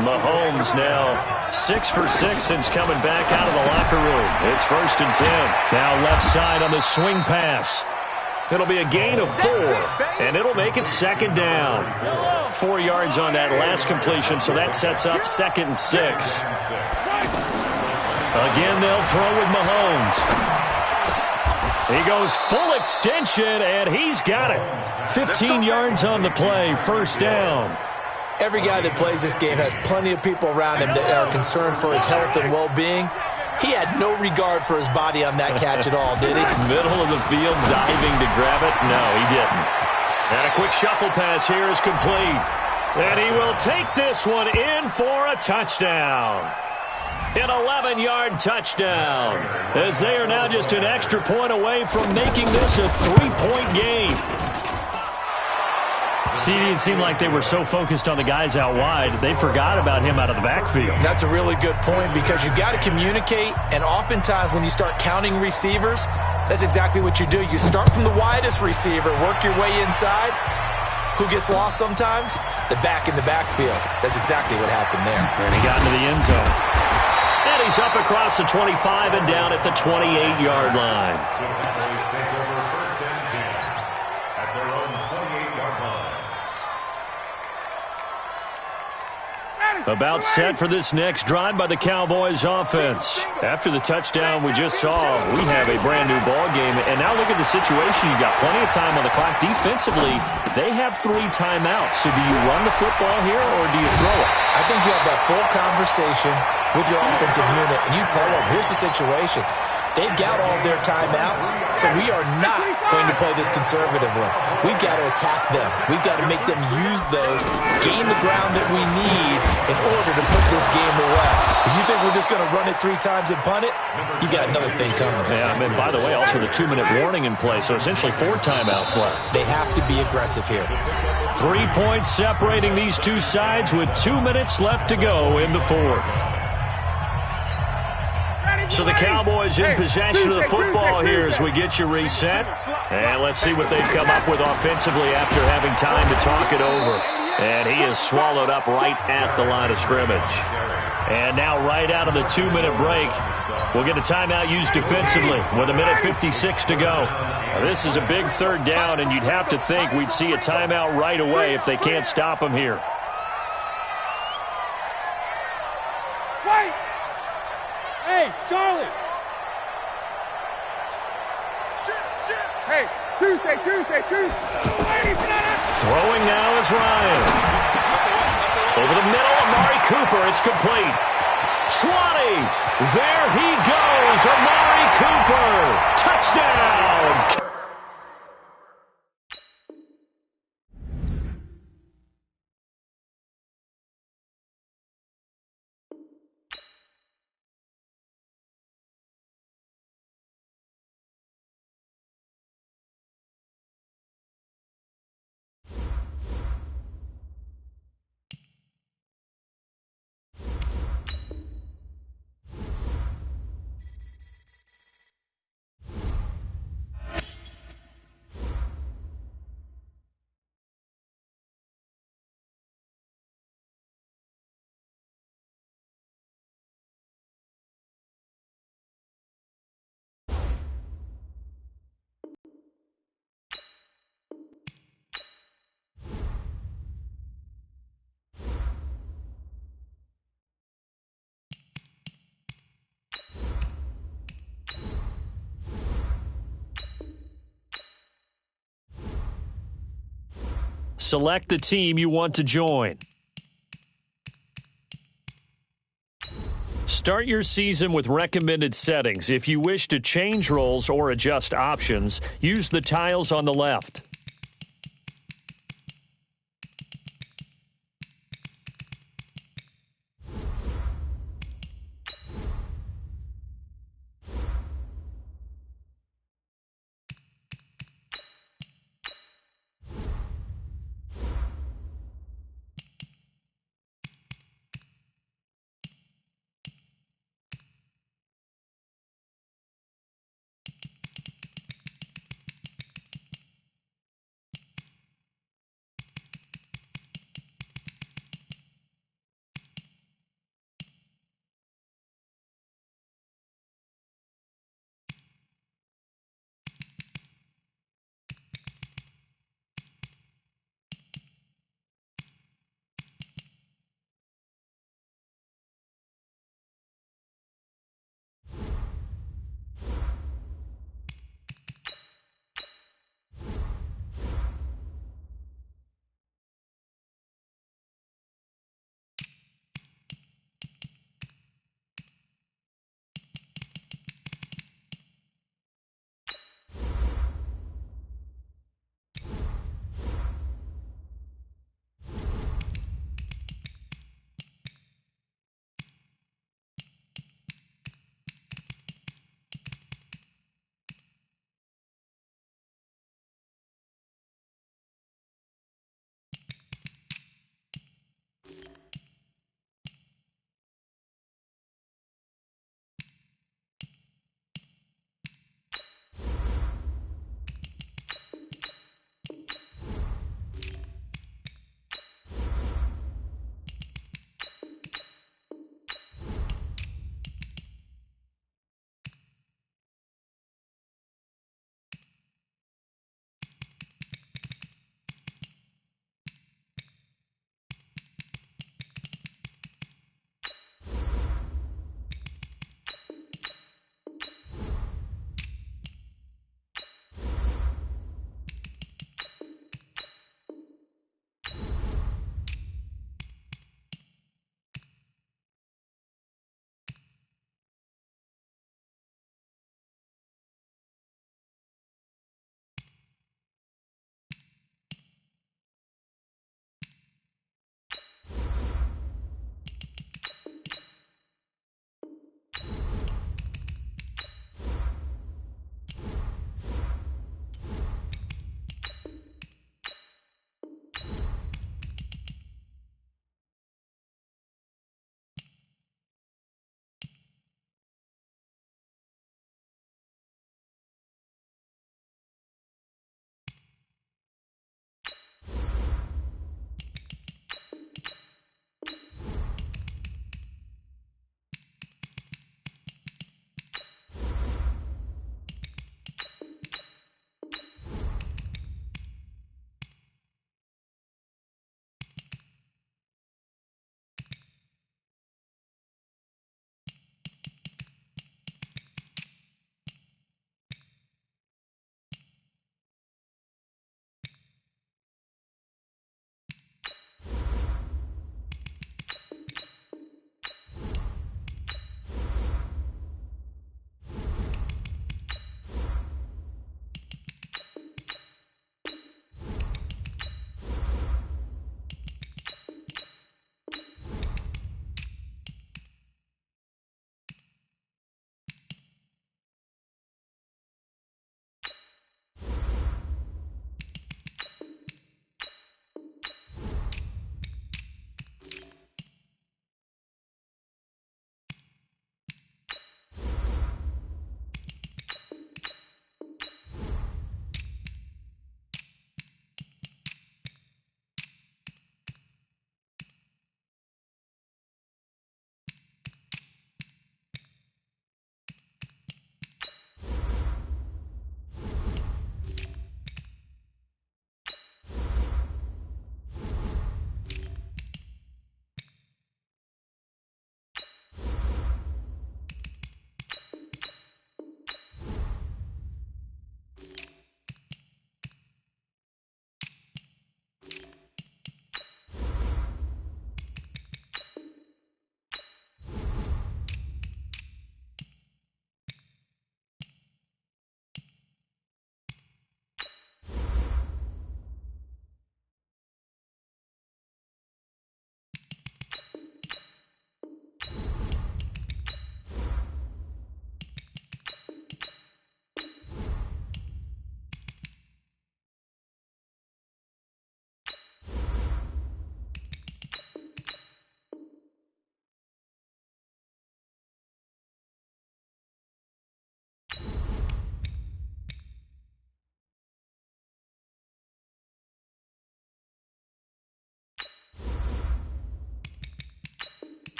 Mahomes now 6 for 6 since coming back out of the locker room. It's 1st and 10. Now left side on the swing pass. It'll be a gain of 4, and it'll make it 2nd down. 4 yards on that last completion, so that sets up 2nd and 6. Again, they'll throw with Mahomes. He goes full extension, and he's got it. 15 yards on the play, 1st down. Every guy that plays this game has plenty of people around him that are concerned for his health and well-being. He had no regard for his body on that catch at all, did he? Middle of the field, diving to grab it. No, he didn't. And a quick shuffle pass here is complete. And he will take this one in for a touchdown. An 11-yard touchdown, as they are now just an extra point away from making this a 3-point game. CD, it seemed like they were so focused on the guys out wide, they forgot about him out of the backfield. That's a really good point because you've got to communicate, and oftentimes when you start counting receivers, that's exactly what you do. You start from the widest receiver, work your way inside. Who gets lost sometimes? The back in the backfield. That's exactly what happened there. And he got into the end zone. And he's up across the 25 and down at the 28-yard line. About set for this next drive by the Cowboys offense. After the touchdown we just saw, we have a brand-new ball game. And now look at the situation. You've got plenty of time on the clock. Defensively, they have 3 timeouts. So do you run the football here or do you throw it? I think you have that full conversation with your offensive unit, and you tell them, here's the situation. They've got all their timeouts, so we are not going to play this conservatively. We've got to attack them. We've got to make them use those, gain the ground that we need in order to put this game away. If you think we're just going to run it 3 times and punt it, you got another thing coming. Yeah, and by the way, also the 2-minute warning in play, so essentially 4 timeouts left. They have to be aggressive here. 3 points separating these two sides with 2 minutes left to go in the fourth. So the Cowboys in possession of the football here as we get you reset. And let's see what they've come up with offensively after having time to talk it over. And he is swallowed up right at the line of scrimmage. And now right out of the 2-minute break, we'll get a timeout used defensively with 1:56 to go. Now, this is a big 3rd down, and you'd have to think we'd see a timeout right away if they can't stop him here. Hey, Charlie! Hey, Tuesday! Throwing now is Ryan. Over the middle, Amari Cooper. It's complete. 20. There he goes. Amari Cooper. Touchdown. Select the team you want to join. Start your season with recommended settings. If you wish to change roles or adjust options, use the tiles on the left.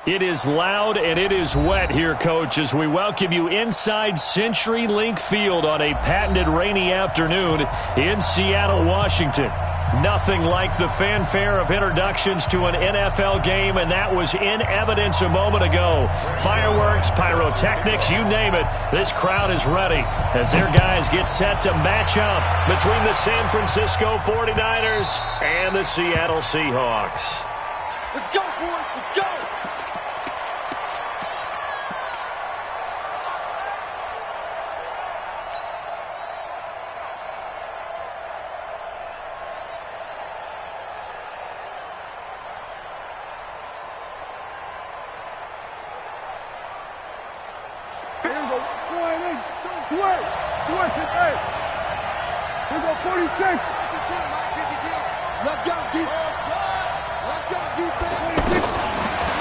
It is loud and it is wet here, Coach, as we welcome you inside CenturyLink Field on a patented rainy afternoon in Seattle, Washington. Nothing like the fanfare of introductions to an NFL game, and that was in evidence a moment ago. Fireworks, pyrotechnics, you name it. This crowd is ready as their guys get set to match up between the San Francisco 49ers and the Seattle Seahawks. Let's go, boys. Let's go.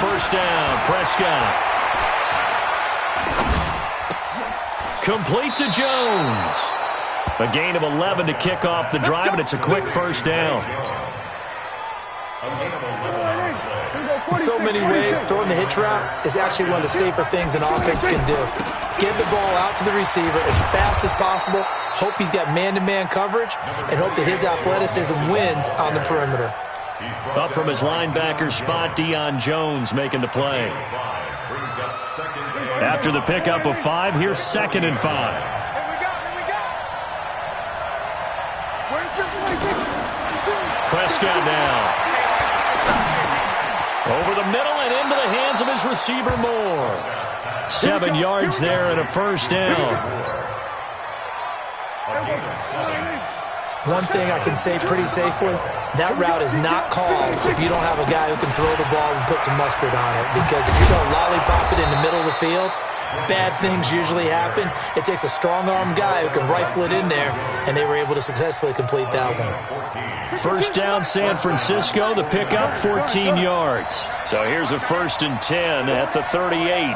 First down, Prescott. Complete to Jones. A gain of 11 to kick off the drive, and it's a quick first down. In so many ways, throwing the hitch route is actually one of the safer things an offense can do. Get the ball out to the receiver as fast as possible, hope he's got man-to-man coverage, and hope that his athleticism wins on the perimeter. Up from his linebacker spot, Deion Jones making the play. After the pickup of 5, here's 2nd and 5. Prescott now. Over the middle and into the hands of his receiver Moore. 7 yards there and a first down. One thing I can say pretty safely, that route is not called if you don't have a guy who can throw the ball and put some mustard on it. Because if you don't lollipop it in the middle of the field, bad things usually happen. It takes a strong-arm guy who can rifle it in there, and they were able to successfully complete that one. First down, San Francisco. The pickup, 14 yards. So here's a 1st and 10 at the 38. No,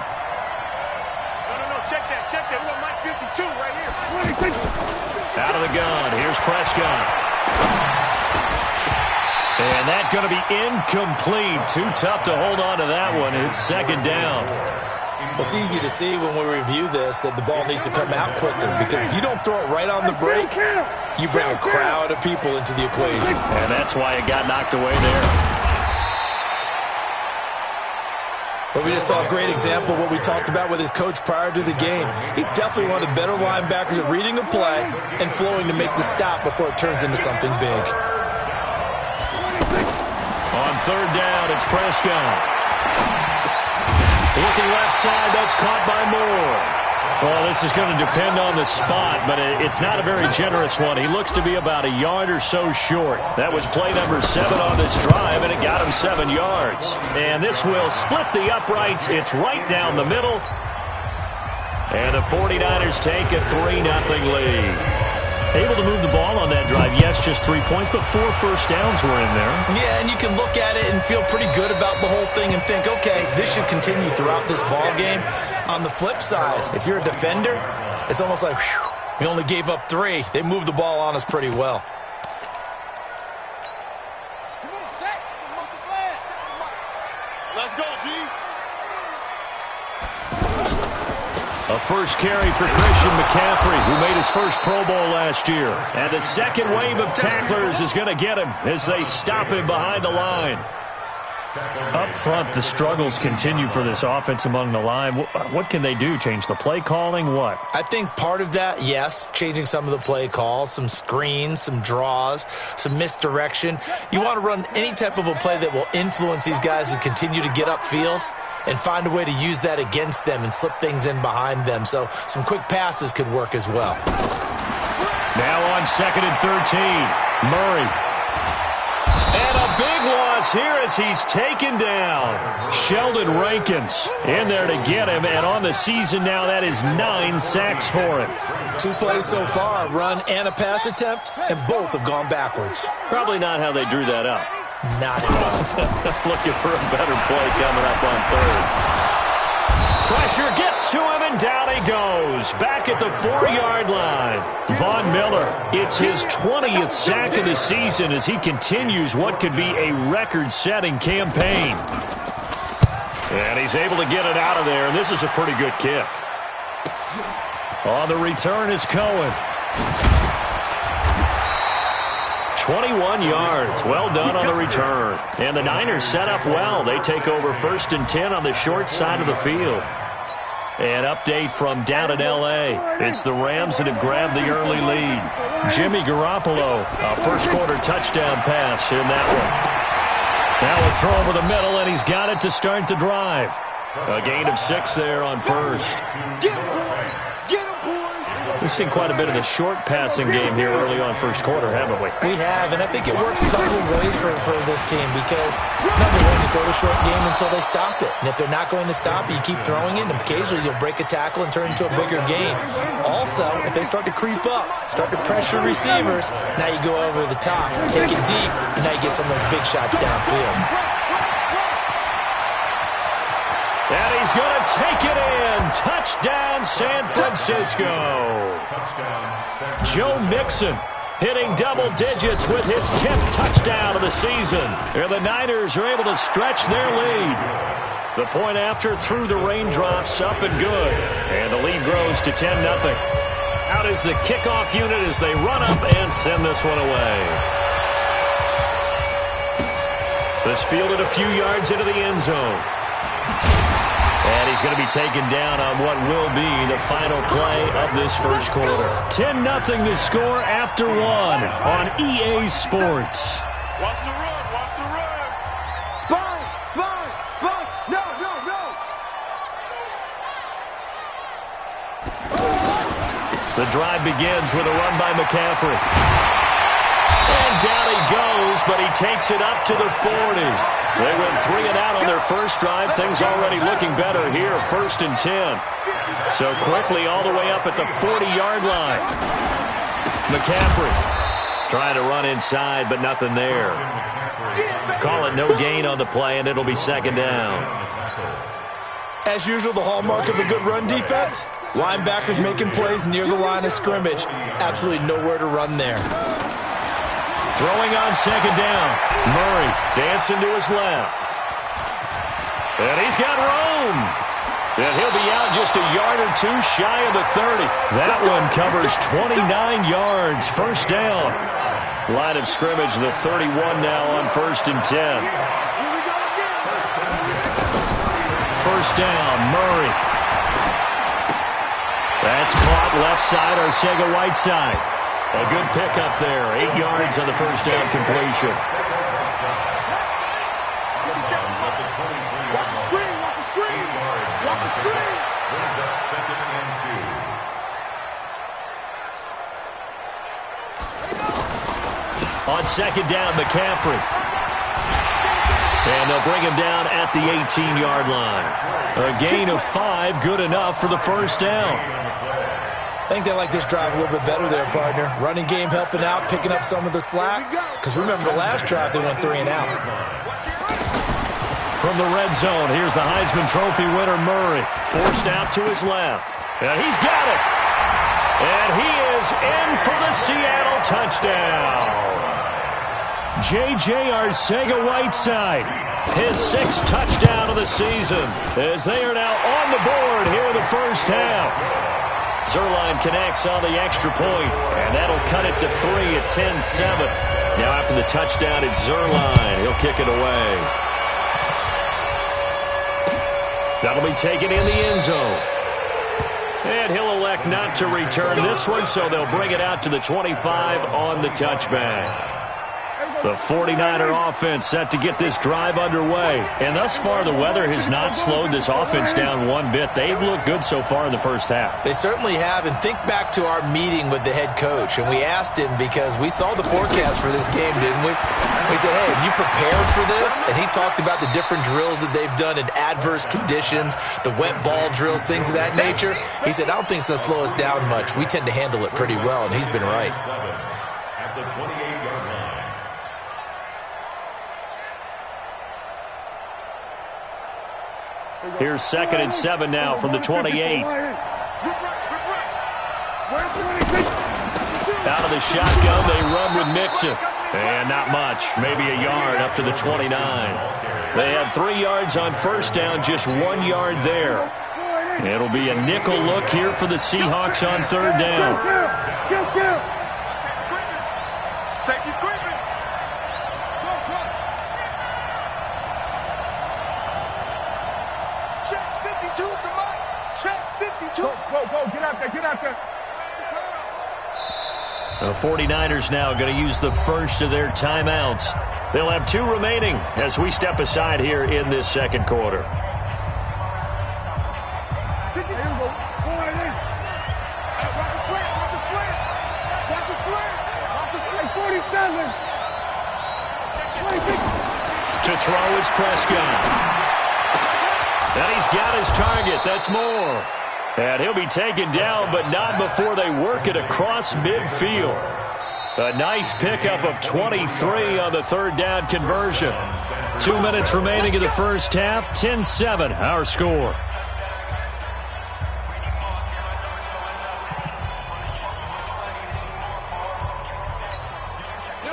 check that. We got Mike 52 right here. Out of the gun, here's Prescott. And that's going to be incomplete. Too tough to hold on to that one. It's 2nd down. It's easy to see when we review this that the ball needs to come out quicker, because if you don't throw it right on the break, you bring a crowd of people into the equation. And that's why it got knocked away there. But we just saw a great example of what we talked about with his coach prior to the game. He's definitely one of the better linebackers at reading a play and flowing to make the stop before it turns into something big. On 3rd down, it's Prescott. Looking left side, that's caught by Moore. Well, this is going to depend on the spot, but it's not a very generous one. He looks to be about a yard or so short. That was play number 7 on this drive, and it got him 7 yards. And this will split the uprights. It's right down the middle. And the 49ers take a 3-0 lead. Able to move the ball on that drive. Yes, just 3 points, but 4 first downs were in there. Yeah, and you can look at it and feel pretty good about the whole thing and think, okay, this should continue throughout this ball game. On the flip side, if you're a defender, it's almost like, whew, we only gave up 3. They moved the ball on us pretty well. Let's go, D. A first carry for Christian McCaffrey, who made his first Pro Bowl last year. And the second wave of tacklers is going to get him as they stop him behind the line. Up front, the struggles continue for this offense among the line. What can they do? Change the play calling? What? I think part of that, yes, changing some of the play calls, some screens, some draws, some misdirection. You want to run any type of a play that will influence these guys and continue to get upfield and find a way to use that against them and slip things in behind them. So some quick passes could work as well. Now on 2nd and 13, Murray. And a big loss here as he's taken down. Sheldon Rankins in there to get him, and on the season now, that is 9 sacks for him. 2 plays so far, a run and a pass attempt, and both have gone backwards. Probably not how they drew that up. Not at all. Looking for a better play coming up on 3rd. Pressure gets to him, and down he goes. Back at the 4-yard line. Von Miller, it's his 20th sack of the season as he continues what could be a record-setting campaign. And he's able to get it out of there, and this is a pretty good kick. On the return is Cohen. 21 yards. Well done on the return. And the Niners set up well. They take over 1st and 10 on the short side of the field. An update from down in L.A. It's the Rams that have grabbed the early lead. Jimmy Garoppolo, a first-quarter touchdown pass in that one. Now a throw over the middle, and he's got it to start the drive. A gain of 6 there on first. We've seen quite a bit of the short passing game here early on first quarter, haven't we? We have, and I think it works a couple of ways for this team because, number one, you throw the short game until they stop it. And if they're not going to stop it, you keep throwing it, and occasionally you'll break a tackle and turn it into a bigger game. Also, if they start to creep up, start to pressure receivers, now you go over the top, take it deep, and now you get some of those big shots downfield. And he's going to take it in. Touchdown, San Francisco. Joe Mixon hitting double digits with his 10th touchdown of the season. And the Niners are able to stretch their lead. The point after through the raindrops, up and good. And the lead grows to 10-0. Out is the kickoff unit as they run up and send this one away. This fielded a few yards into the end zone. And he's going to be taken down on what will be the final play of this first quarter. 10-0 the score after 1 on EA Sports. Watch the run, watch the run. Spines. No. The drive begins with a run by McCaffrey. And down he goes, but he takes it up to the 40. They went 3 and out on their first drive. Things already looking better here, 1st and 10. So quickly all the way up at the 40-yard line. McCaffrey trying to run inside, but nothing there. Call it no gain on the play, and it'll be 2nd down. As usual, the hallmark of a good run defense, linebackers making plays near the line of scrimmage. Absolutely nowhere to run there. Throwing on 2nd down. Murray dancing to his left. And he's got room. And he'll be out just a yard or two shy of the 30. That one covers 29 yards. 1st down. Line of scrimmage, the 31 now on 1st and 10. 1st down, Murray. That's caught left side, Arcega-Whiteside. A good pickup there. 8 yards on the 1st down completion. Watch the screen. Brings up 2nd and 2. On 2nd down, McCaffrey. And they'll bring him down at the 18-yard line. A gain of 5, good enough for the 1st down. I think they like this drive a little bit better there, partner. Running game helping out, picking up some of the slack. Because remember, the last drive, they went 3 and out. From the red zone, here's the Heisman Trophy winner, Murray. Forced out to his left. And he's got it. And he is in for the Seattle touchdown. J.J. Arcega-Whiteside, his 6th touchdown of the season, as they are now on the board here in the first half. Zuerlein connects on the extra point, and that'll cut it to 3 at 10-7. Now after the touchdown, it's Zuerlein. He'll kick it away. That'll be taken in the end zone. And he'll elect not to return this one, so they'll bring it out to the 25 on the touchback. The 49er offense set to get this drive underway. And thus far, the weather has not slowed this offense down one bit. They've looked good so far in the first half. They certainly have. And think back to our meeting with the head coach. And we asked him because we saw the forecast for this game, didn't we? We said, hey, have you prepared for this? And he talked about the different drills that they've done in adverse conditions, the wet ball drills, things of that nature. He said, I don't think it's going to slow us down much. We tend to handle it pretty well, and he's been right. At the 28-yard line. Here's 2nd and 7 now from the 28. Out of the shotgun, they run with Mixon. And not much, maybe a yard up to the 29. They had 3 yards on first down, just 1 yard there. It'll be a nickel look here for the Seahawks on third down. Safety's creeping. Check 52 to Mike. Check 52. Go, get out there, get out there. The 49ers now going to use the first of their timeouts. They'll have 2 remaining as we step aside here in this second quarter. To throw is Prescott. And he's got his target. That's Moore. And he'll be taken down, but not before they work it across midfield. A nice pickup of 23 on the third down conversion. 2 minutes remaining in the first half. 10-7, our score.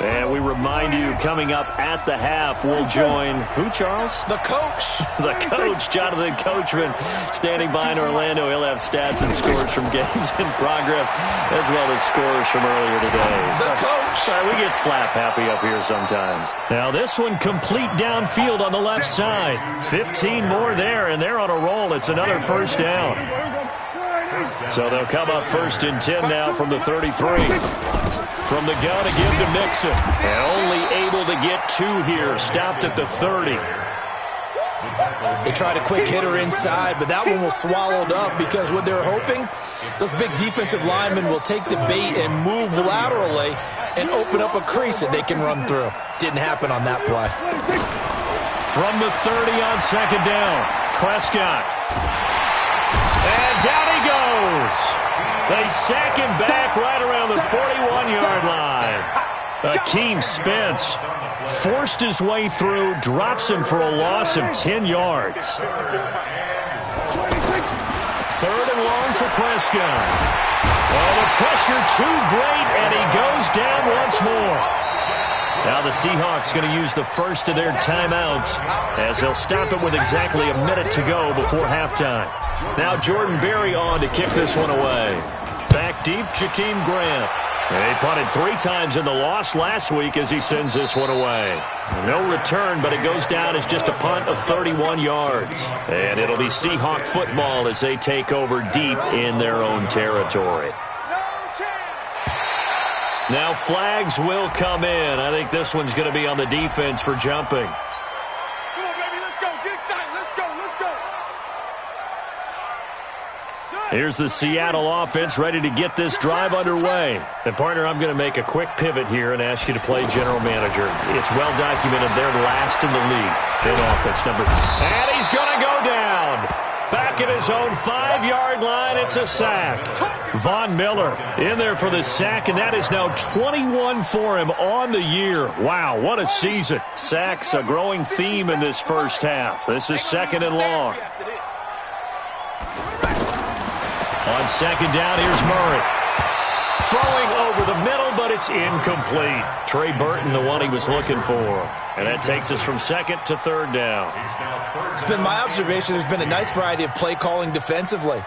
And we remind you, coming up at the half, we'll join who, Charles? The coach. The coach, Jonathan Coachman, standing by in Orlando. He'll have stats and scores from games in progress, as well as scores from earlier today. The coach. Sorry, we get slap happy up here sometimes. Now this one complete downfield on the left side. 15 more there, and they're on a roll. It's another first down. So they'll come up first and 10 now from the 33. From the gun again to Mixon. And only able to get 2 here. Stopped at the 30. They tried a quick hitter inside, but that one was swallowed up because what they're hoping, those big defensive linemen will take the bait and move laterally and open up a crease that they can run through. Didn't happen on that play. From the 30 on second down, Prescott. And down he goes. They sack him back right around the 41-yard line. Akeem Spence forced his way through, drops him for a loss of 10 yards. Third and long for Prescott. Oh, the pressure too great, and he goes down once more. Now the Seahawks going to use the first of their timeouts as they'll stop it with exactly a minute to go before halftime. Now Jordan Berry on to kick this one away. Back deep, Jakeem Grant. And he punted 3 times in the loss last week as he sends this one away. No return, but it goes down as just a punt of 31 yards. And it'll be Seahawk football as they take over deep in their own territory. Now flags will come in. I think this one's going to be on the defense for jumping. Come on, baby, let's go. Get excited. Let's go. Here's the Seattle offense ready to get this drive underway. And, partner, I'm going to make a quick pivot here and ask you to play general manager. It's well documented they're last in the league in offense number 3. And he's going to go down. Back at his own 5-yard line, it's a sack. Von Miller in there for the sack, and that is now 21 for him on the year. Wow, what a season. Sacks, a growing theme in this first half. This is second and long. On second down, here's Murray. Throwing over the middle, but it's incomplete. Trey Burton, the one he was looking for. And that takes us from second to third down. It's been my observation there's been a nice variety of play calling defensively.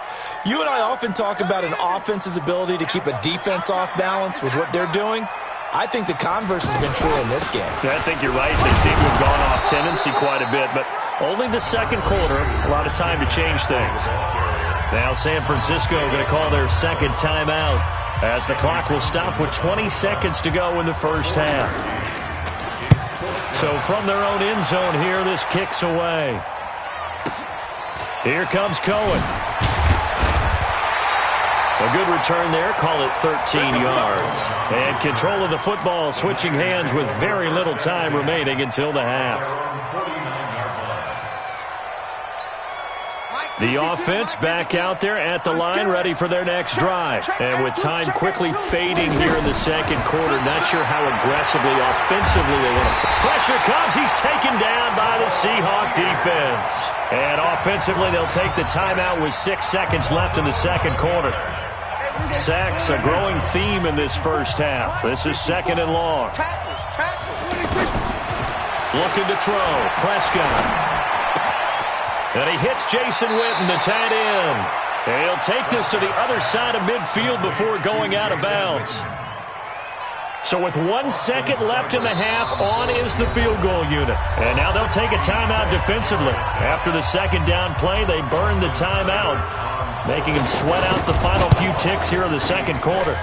You and I often talk about an offense's ability to keep a defense off balance with what they're doing. I think the converse has been true in this game. I think you're right. They seem to have gone off tendency quite a bit, but only the second quarter, a lot of time to change things. Now San Francisco going to call their second timeout as the clock will stop with 20 seconds to go in the first half. So from their own end zone here, this kicks away. Here comes Cohen. A good return there, call it 13 yards. And control of the football, switching hands with very little time remaining until the half. The offense back out there at the line, ready for their next drive. And with time quickly fading here in the second quarter, not sure how aggressively, offensively they want to. Pressure comes. He's taken down by the Seahawk defense. And offensively, they'll take the timeout with 6 seconds left in the second quarter. Sacks, a growing theme in this first half. This is second and long. Tackles. Looking to throw. Prescott. And he hits Jason Witten, the tight end. And he'll take this to the other side of midfield before going out of bounds. So with 1 second left in the half, on is the field goal unit. And now they'll take a timeout defensively. After the second down play, they burn the timeout, making them sweat out the final few ticks here of the second quarter.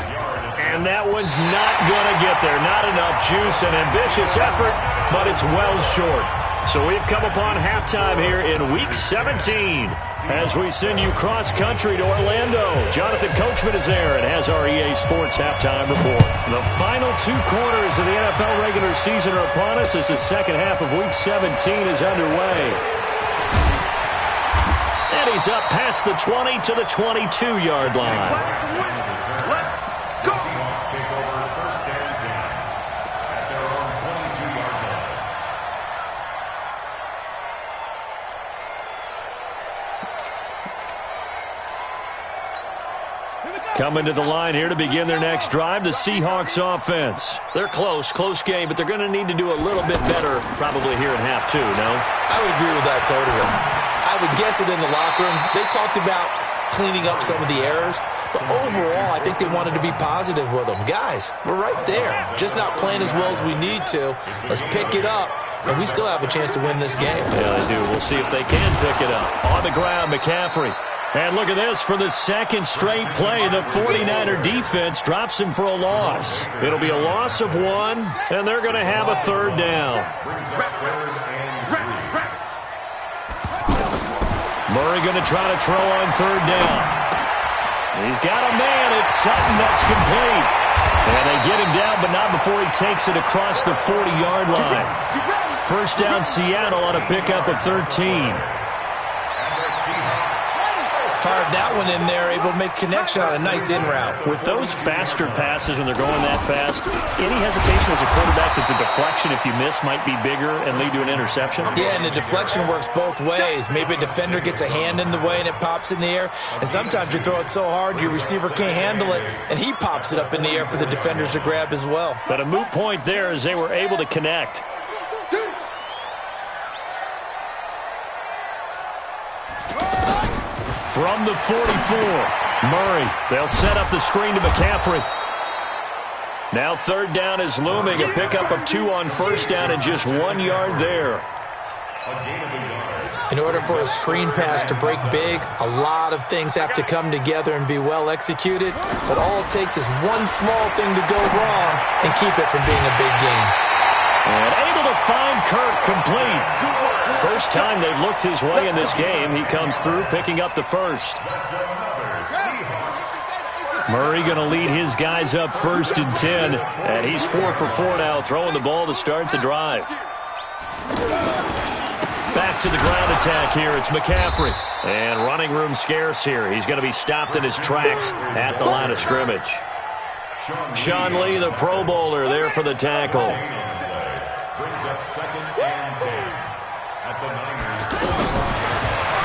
And that one's not going to get there. Not enough juice, an ambitious effort, but it's well short. So we've come upon halftime here in Week 17 as we send you cross-country to Orlando. Jonathan Coachman is there and has our EA Sports halftime report. The final 2 quarters of the NFL regular season are upon us as the second half of Week 17 is underway. And he's up past the 20 to the 22-yard line. Coming to the line here to begin their next drive, the Seahawks offense. They're close game, but they're going to need to do a little bit better probably here in half 2, no? I would agree with that totally. I would guess it in the locker room. They talked about cleaning up some of the errors, but overall I think they wanted to be positive with them. Guys, we're right there, just not playing as well as we need to. Let's pick it up, and we still have a chance to win this game. Yeah, they do. We'll see if they can pick it up. On the ground, McCaffrey. And look at this, for the second straight play, the 49er defense drops him for a loss. It'll be a loss of 1, and they're going to have a third down. Murray going to try to throw on third down. He's got a man. It's Sutton that's complete. And they get him down, but not before he takes it across the 40-yard line. First down, Seattle on a pickup of 13. Fired that one in there, able to make connection on a nice in route. With those faster passes and they're going that fast, any hesitation as a quarterback that the deflection, if you miss, might be bigger and lead to an interception? Yeah, and the deflection works both ways. Maybe a defender gets a hand in the way and it pops in the air, and sometimes you throw it so hard your receiver can't handle it, and he pops it up in the air for the defenders to grab as well. But a moot point there as they were able to connect. From the 44, Murray. They'll set up the screen to McCaffrey. Now third down is looming. A pickup of 2 on first down and just 1 yard there. In order for a screen pass to break big, a lot of things have to come together and be well executed. But all it takes is one small thing to go wrong and keep it from being a big game. And able to find Kirk complete. First time they've looked his way in this game. He comes through picking up the first. Murray going to lead his guys up 1st and 10. And he's 4 for 4 now, throwing the ball to start the drive. Back to the ground attack here. It's McCaffrey. And running room scarce here. He's going to be stopped in his tracks at the line of scrimmage. Sean Lee, the Pro Bowler, there for the tackle.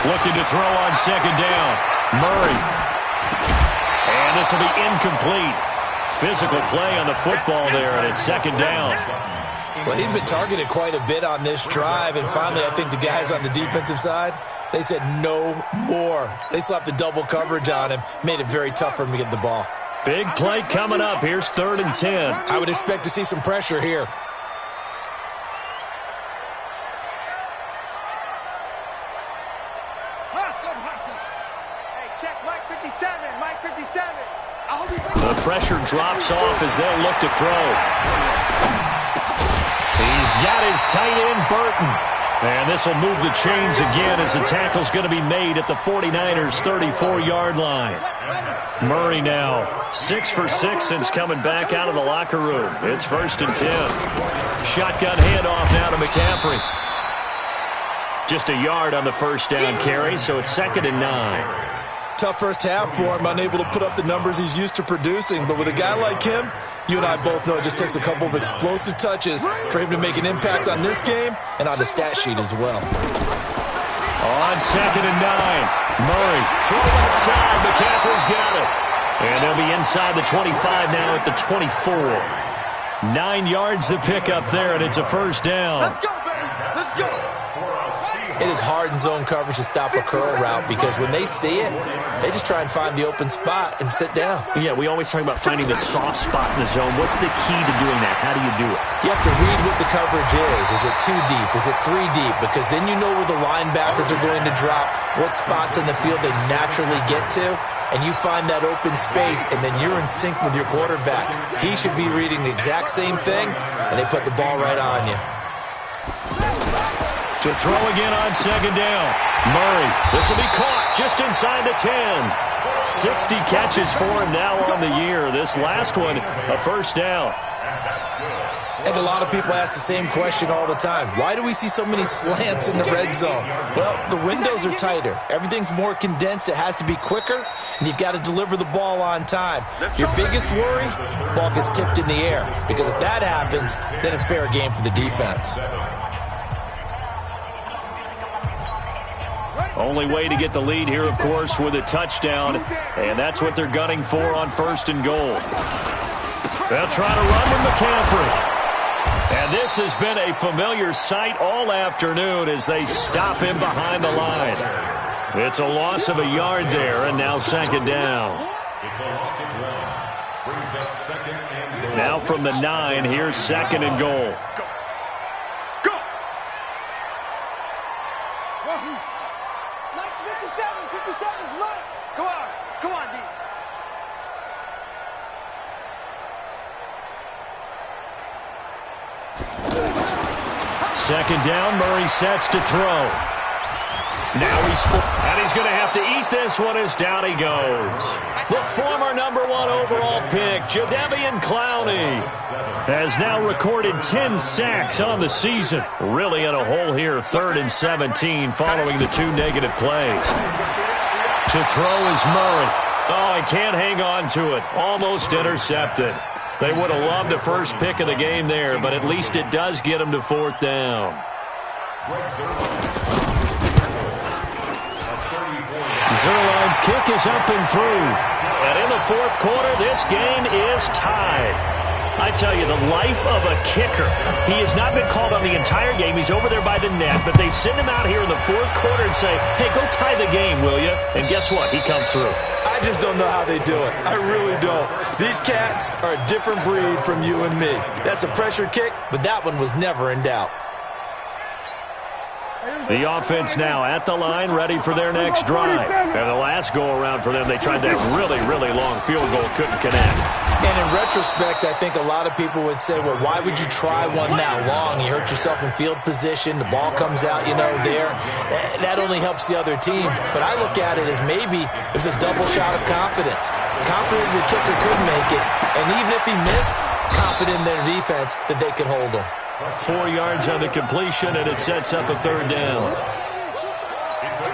Looking to throw on second down. Murray. And this will be incomplete. Physical play on the football there, and it's second down. Well, he'd been targeted quite a bit on this drive, and finally I think the guys on the defensive side, they said no more. They slapped the double coverage on him, made it very tough for him to get the ball. Big play coming up. Here's 3rd and 10. I would expect to see some pressure here. The pressure drops off as they'll look to throw. He's got his tight end, Burton. And this will move the chains again as the tackle's going to be made at the 49ers' 34-yard line. Murray now 6 for 6 since coming back out of the locker room. It's 1st and 10. Shotgun handoff now to McCaffrey. Just a yard on the first down carry, so it's 2nd and 9. Tough first half for him, unable to put up the numbers he's used to producing. But with a guy like him, you and I both know it just takes a couple of explosive touches for him to make an impact on this game and on the stat sheet as well. On 2nd and 9, Murray throw outside. McCaffrey's got it. And they'll be inside the 25 now at the 24. 9 yards to pick up there, and it's a first down. Let's go. It is hard in zone coverage to stop a curl route because when they see it, they just try and find the open spot and sit down. Yeah, we always talk about finding the soft spot in the zone. What's the key to doing that? How do you do it? You have to read what the coverage is. Is it 2 deep? Is it 3 deep? Because then you know where the linebackers are going to drop, what spots in the field they naturally get to, and you find that open space, and then you're in sync with your quarterback. He should be reading the exact same thing, and they put the ball right on you. To throw again on second down. Murray, this will be caught just inside the 10. 60 catches for him now on the year. This last one, a first down. I think a lot of people ask the same question all the time. Why do we see so many slants in the red zone? Well, the windows are tighter. Everything's more condensed. It has to be quicker, and you've got to deliver the ball on time. Your biggest worry, the ball gets tipped in the air, because if that happens, then it's fair game for the defense. Only way to get the lead here, of course, with a touchdown, and that's what they're gunning for on first and goal. They'll try to run with McCaffrey. And this has been a familiar sight all afternoon as they stop him behind the line. It's a loss of a yard there, and now second down. It's a loss of 1. Brings up second and goal. Now from the 9, here's second and goal. Go. Mike's 57. 57's Mike. Go on. Come on, D. Second down, Murray sets to throw. Now he's going to have to eat this one as down he goes. The former number 1 overall pick, Jadeveon Clowney, has now recorded 10 sacks on the season. Really in a hole here, 3rd and 17 following the 2 negative plays. To throw is Murray. Oh, he can't hang on to it. Almost intercepted. They would have loved a first pick of the game there, but at least it does get them to 4th down. Zerline's kick is up and through. And in the 4th quarter, this game is tied. I tell you, the life of a kicker. He has not been called on the entire game. He's over there by the net, but they send him out here in the 4th quarter and say, hey, go tie the game, will you? And guess what? He comes through. I just don't know how they do it. I really don't. These cats are a different breed from you and me. That's a pressure kick, but that one was never in doubt. The offense now at the line, ready for their next drive. And the last go-around for them, they tried that really, really long field goal, couldn't connect. And in retrospect, I think a lot of people would say, well, why would you try one that long? You hurt yourself in field position. The ball comes out, there. That only helps the other team. But I look at it as maybe there's a double shot of confidence. Confident the kicker could make it. And even if he missed, confident in their defense that they could hold him. 4 yards on the completion, and it sets up a 3rd down.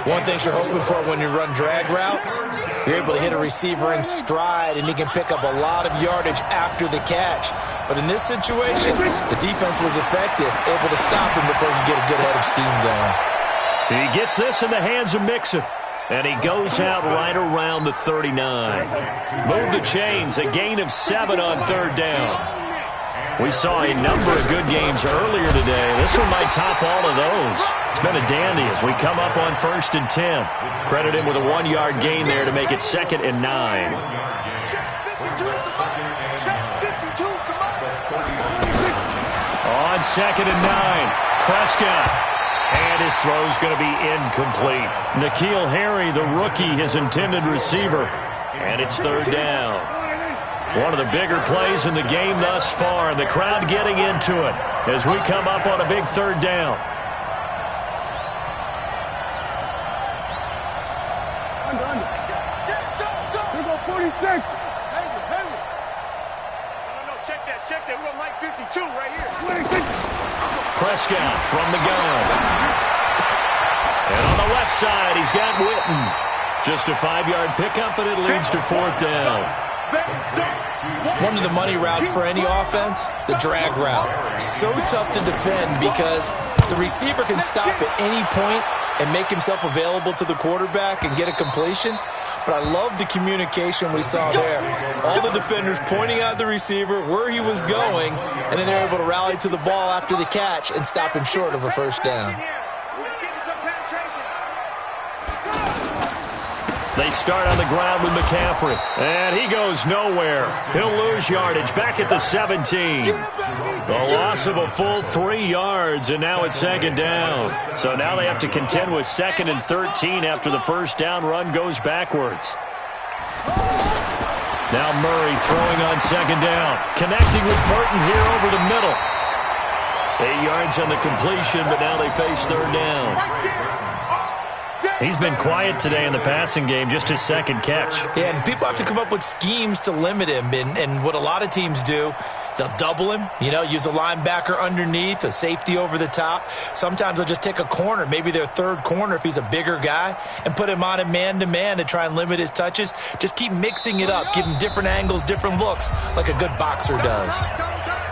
One thing you're hoping for when you run drag routes, you're able to hit a receiver in stride, and he can pick up a lot of yardage after the catch. But in this situation, the defense was effective, able to stop him before you get a good head of steam going. He gets this in the hands of Mixon, and he goes out right around the 39. Move the chains, a gain of 7 on 3rd down. We saw a number of good games earlier today. This one might top all of those. It's been a dandy as we come up on 1st and 10. Credit him with a 1-yard gain there to make it 2nd and 9. On 2nd and 9, Prescott. And his throw's going to be incomplete. N'Keal Harry, the rookie, his intended receiver. And it's 3rd down. One of the bigger plays in the game thus far, and the crowd getting into it as we come up on a big 3rd down. Here go 46. Henry. No, check that. We got Mike 52 right here. 26. Prescott from the gun. And on the left side, he's got Witten. Just a 5-yard pickup, and it leads to 4th down. One of the money routes for any offense, the drag route. So tough to defend because the receiver can stop at any point and make himself available to the quarterback and get a completion. but I love the communication we saw there. All the defenders pointing out the receiver, where he was going, and then they're able to rally to the ball after the catch and stop him short of a first down. They start on the ground with McCaffrey, and he goes nowhere. He'll lose yardage back at the 17. The loss of a full 3 yards, and now it's second down. So now they have to contend with 2nd and 13 after the first down run goes backwards. Now Murray throwing on second down, connecting with Burton here over the middle. 8 yards on the completion, but now they face third down. He's been quiet today in the passing game, just his second catch. Yeah, and people have to come up with schemes to limit him. And what a lot of teams do, they'll double him, use a linebacker underneath, a safety over the top. Sometimes they'll just take a corner, maybe their third corner if he's a bigger guy, and put him on a man-to-man to try and limit his touches. Just keep mixing it up, give him different angles, different looks, like a good boxer does.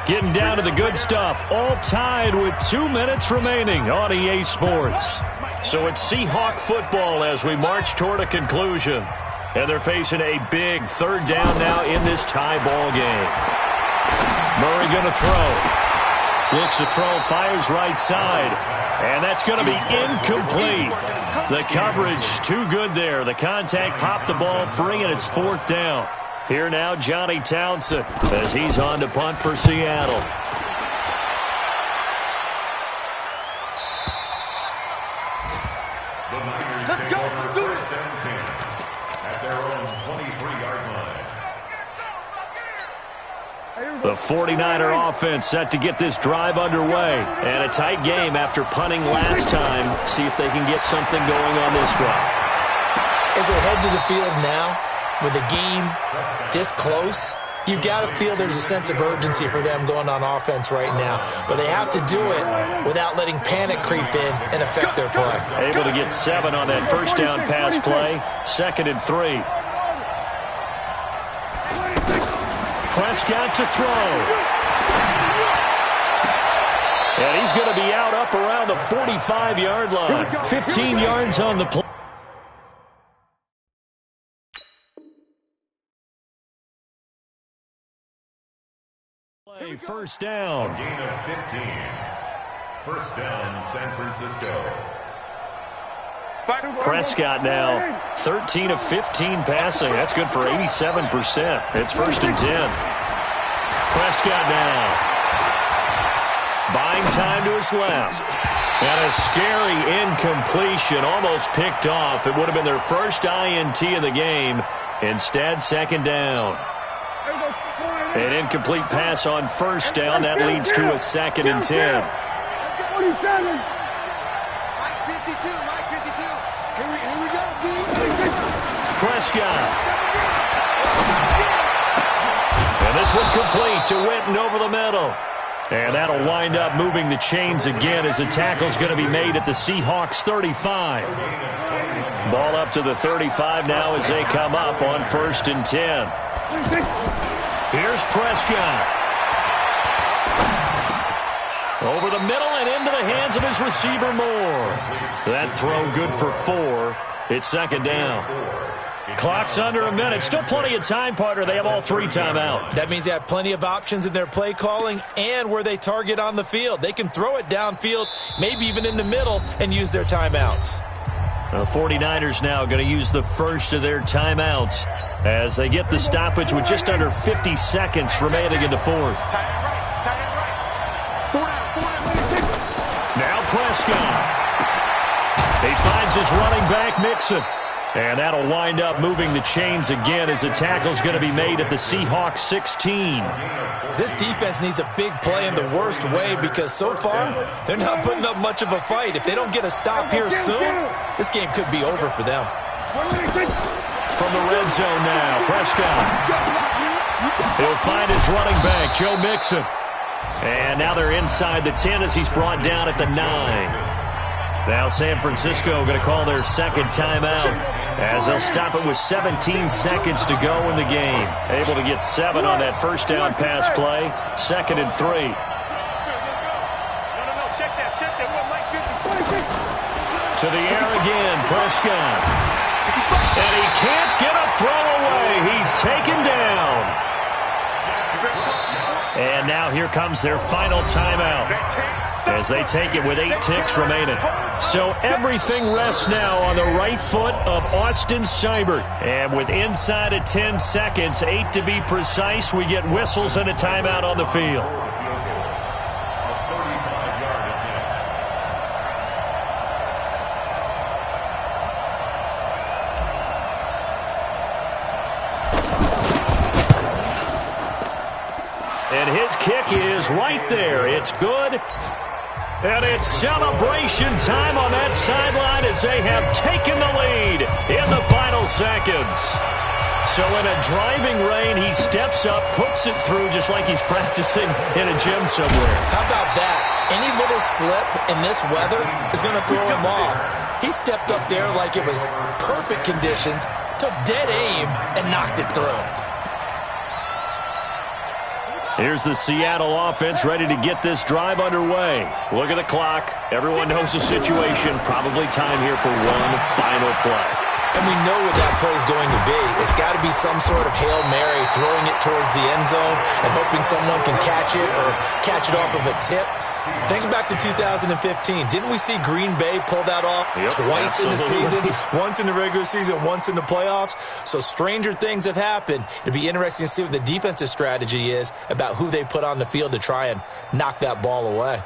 Getting down to the good stuff, all tied with 2 minutes remaining on EA Sports. So it's Seahawk football as we march toward a conclusion. And they're facing a big third down now in this tie ball game. Murray going to throw. Looks to throw, fires right side. And that's going to be incomplete. The coverage too good there. The contact popped the ball free, and it's fourth down. Here now, Johnny Townsend as he's on to punt for Seattle. The 49er offense set to get this drive underway. And a tight game after punting last time. See if they can get something going on this drive. As they head to the field now, with the game this close, you've got to feel there's a sense of urgency for them going on offense right now. But they have to do it without letting panic creep in and affect their play. Able to get 7 on that first down pass play. 2nd and 3. Prescott to throw. And he's going to be out up around the 45-yard line. 15 yards on the play. First down. Gain of 15. First down, San Francisco. Prescott now 13 of 15 passing. That's good for 87%. It's 1st and 10. Prescott now buying time to his left. And a scary incompletion, almost picked off. It would have been their first INT of the game. Instead, 2nd down. An incomplete pass on first down. That leads to a 2nd and 10. Prescott. And this one complete to Winton over the middle. And that'll wind up moving the chains again as the tackle's going to be made at the Seahawks 35. Ball up to the 35 now as they come up on 1st and 10. Here's Prescott. Over the middle and into the hands of his receiver Moore. That throw good for 4. It's 2nd down. Clock's under a minute. Still plenty of time, partner. They have all 3 timeouts. That means they have plenty of options in their play calling and where they target on the field. They can throw it downfield, maybe even in the middle, and use their timeouts. The 49ers now going to use the first of their timeouts as they get the stoppage with just under 50 seconds remaining in the 4th. Now Prescott. He finds his running back, Mixon. And that'll wind up moving the chains again as the tackle's going to be made at the Seahawks 16. This defense needs a big play in the worst way because so far they're not putting up much of a fight. If they don't get a stop here soon, this game could be over for them. From the red zone now, Prescott. He'll find his running back, Joe Mixon. And now they're inside the 10 as he's brought down at the 9. Now San Francisco going to call their 2nd timeout as they'll stop it with 17 seconds to go in the game. Able to get 7 on that first down pass play. 2nd and 3. To the air again, Prescott. And he can't get a throw away. He's taken down. And now here comes their final timeout as they take it with 8 ticks remaining. So everything rests now on the right foot of Austin Seibert. And with inside of 10 seconds, 8 to be precise, we get whistles and a timeout on the field. And his kick is right there. It's good. And it's celebration time on that sideline as they have taken the lead in the final seconds. So in a driving rain, he steps up, puts it through just like he's practicing in a gym somewhere. How about that? Any little slip in this weather is going to throw him off. He stepped up there like it was perfect conditions, took dead aim, and knocked it through. Here's the Seattle offense ready to get this drive underway. Look at the clock. Everyone knows the situation. Probably time here for one final play. And we know what that play is going to be. It's got to be some sort of Hail Mary, throwing it towards the end zone and hoping someone can catch it or catch it off of a tip. Think back to 2015. Didn't we see Green Bay pull that off twice in the season? Once in the regular season, once in the playoffs. So stranger things have happened. It'd be interesting to see what the defensive strategy is about who they put on the field to try and knock that ball away.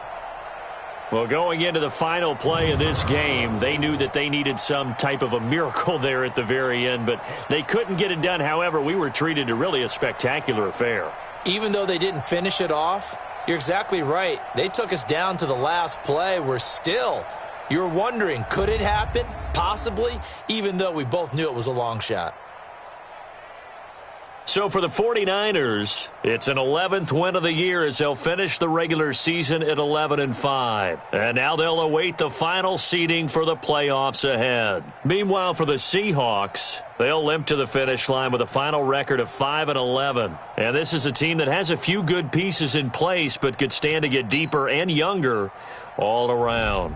Well, going into the final play of this game, they knew that they needed some type of a miracle there at the very end, but they couldn't get it done. However, we were treated to really a spectacular affair. Even though they didn't finish it off, you're exactly right. They took us down to the last play. You're wondering, could it happen? Possibly, even though we both knew it was a long shot. So for the 49ers, it's an 11th win of the year as they'll finish the regular season at 11-5. And now they'll await the final seeding for the playoffs ahead. Meanwhile, for the Seahawks, they'll limp to the finish line with a final record of 5-11. And this is a team that has a few good pieces in place but could stand to get deeper and younger all around.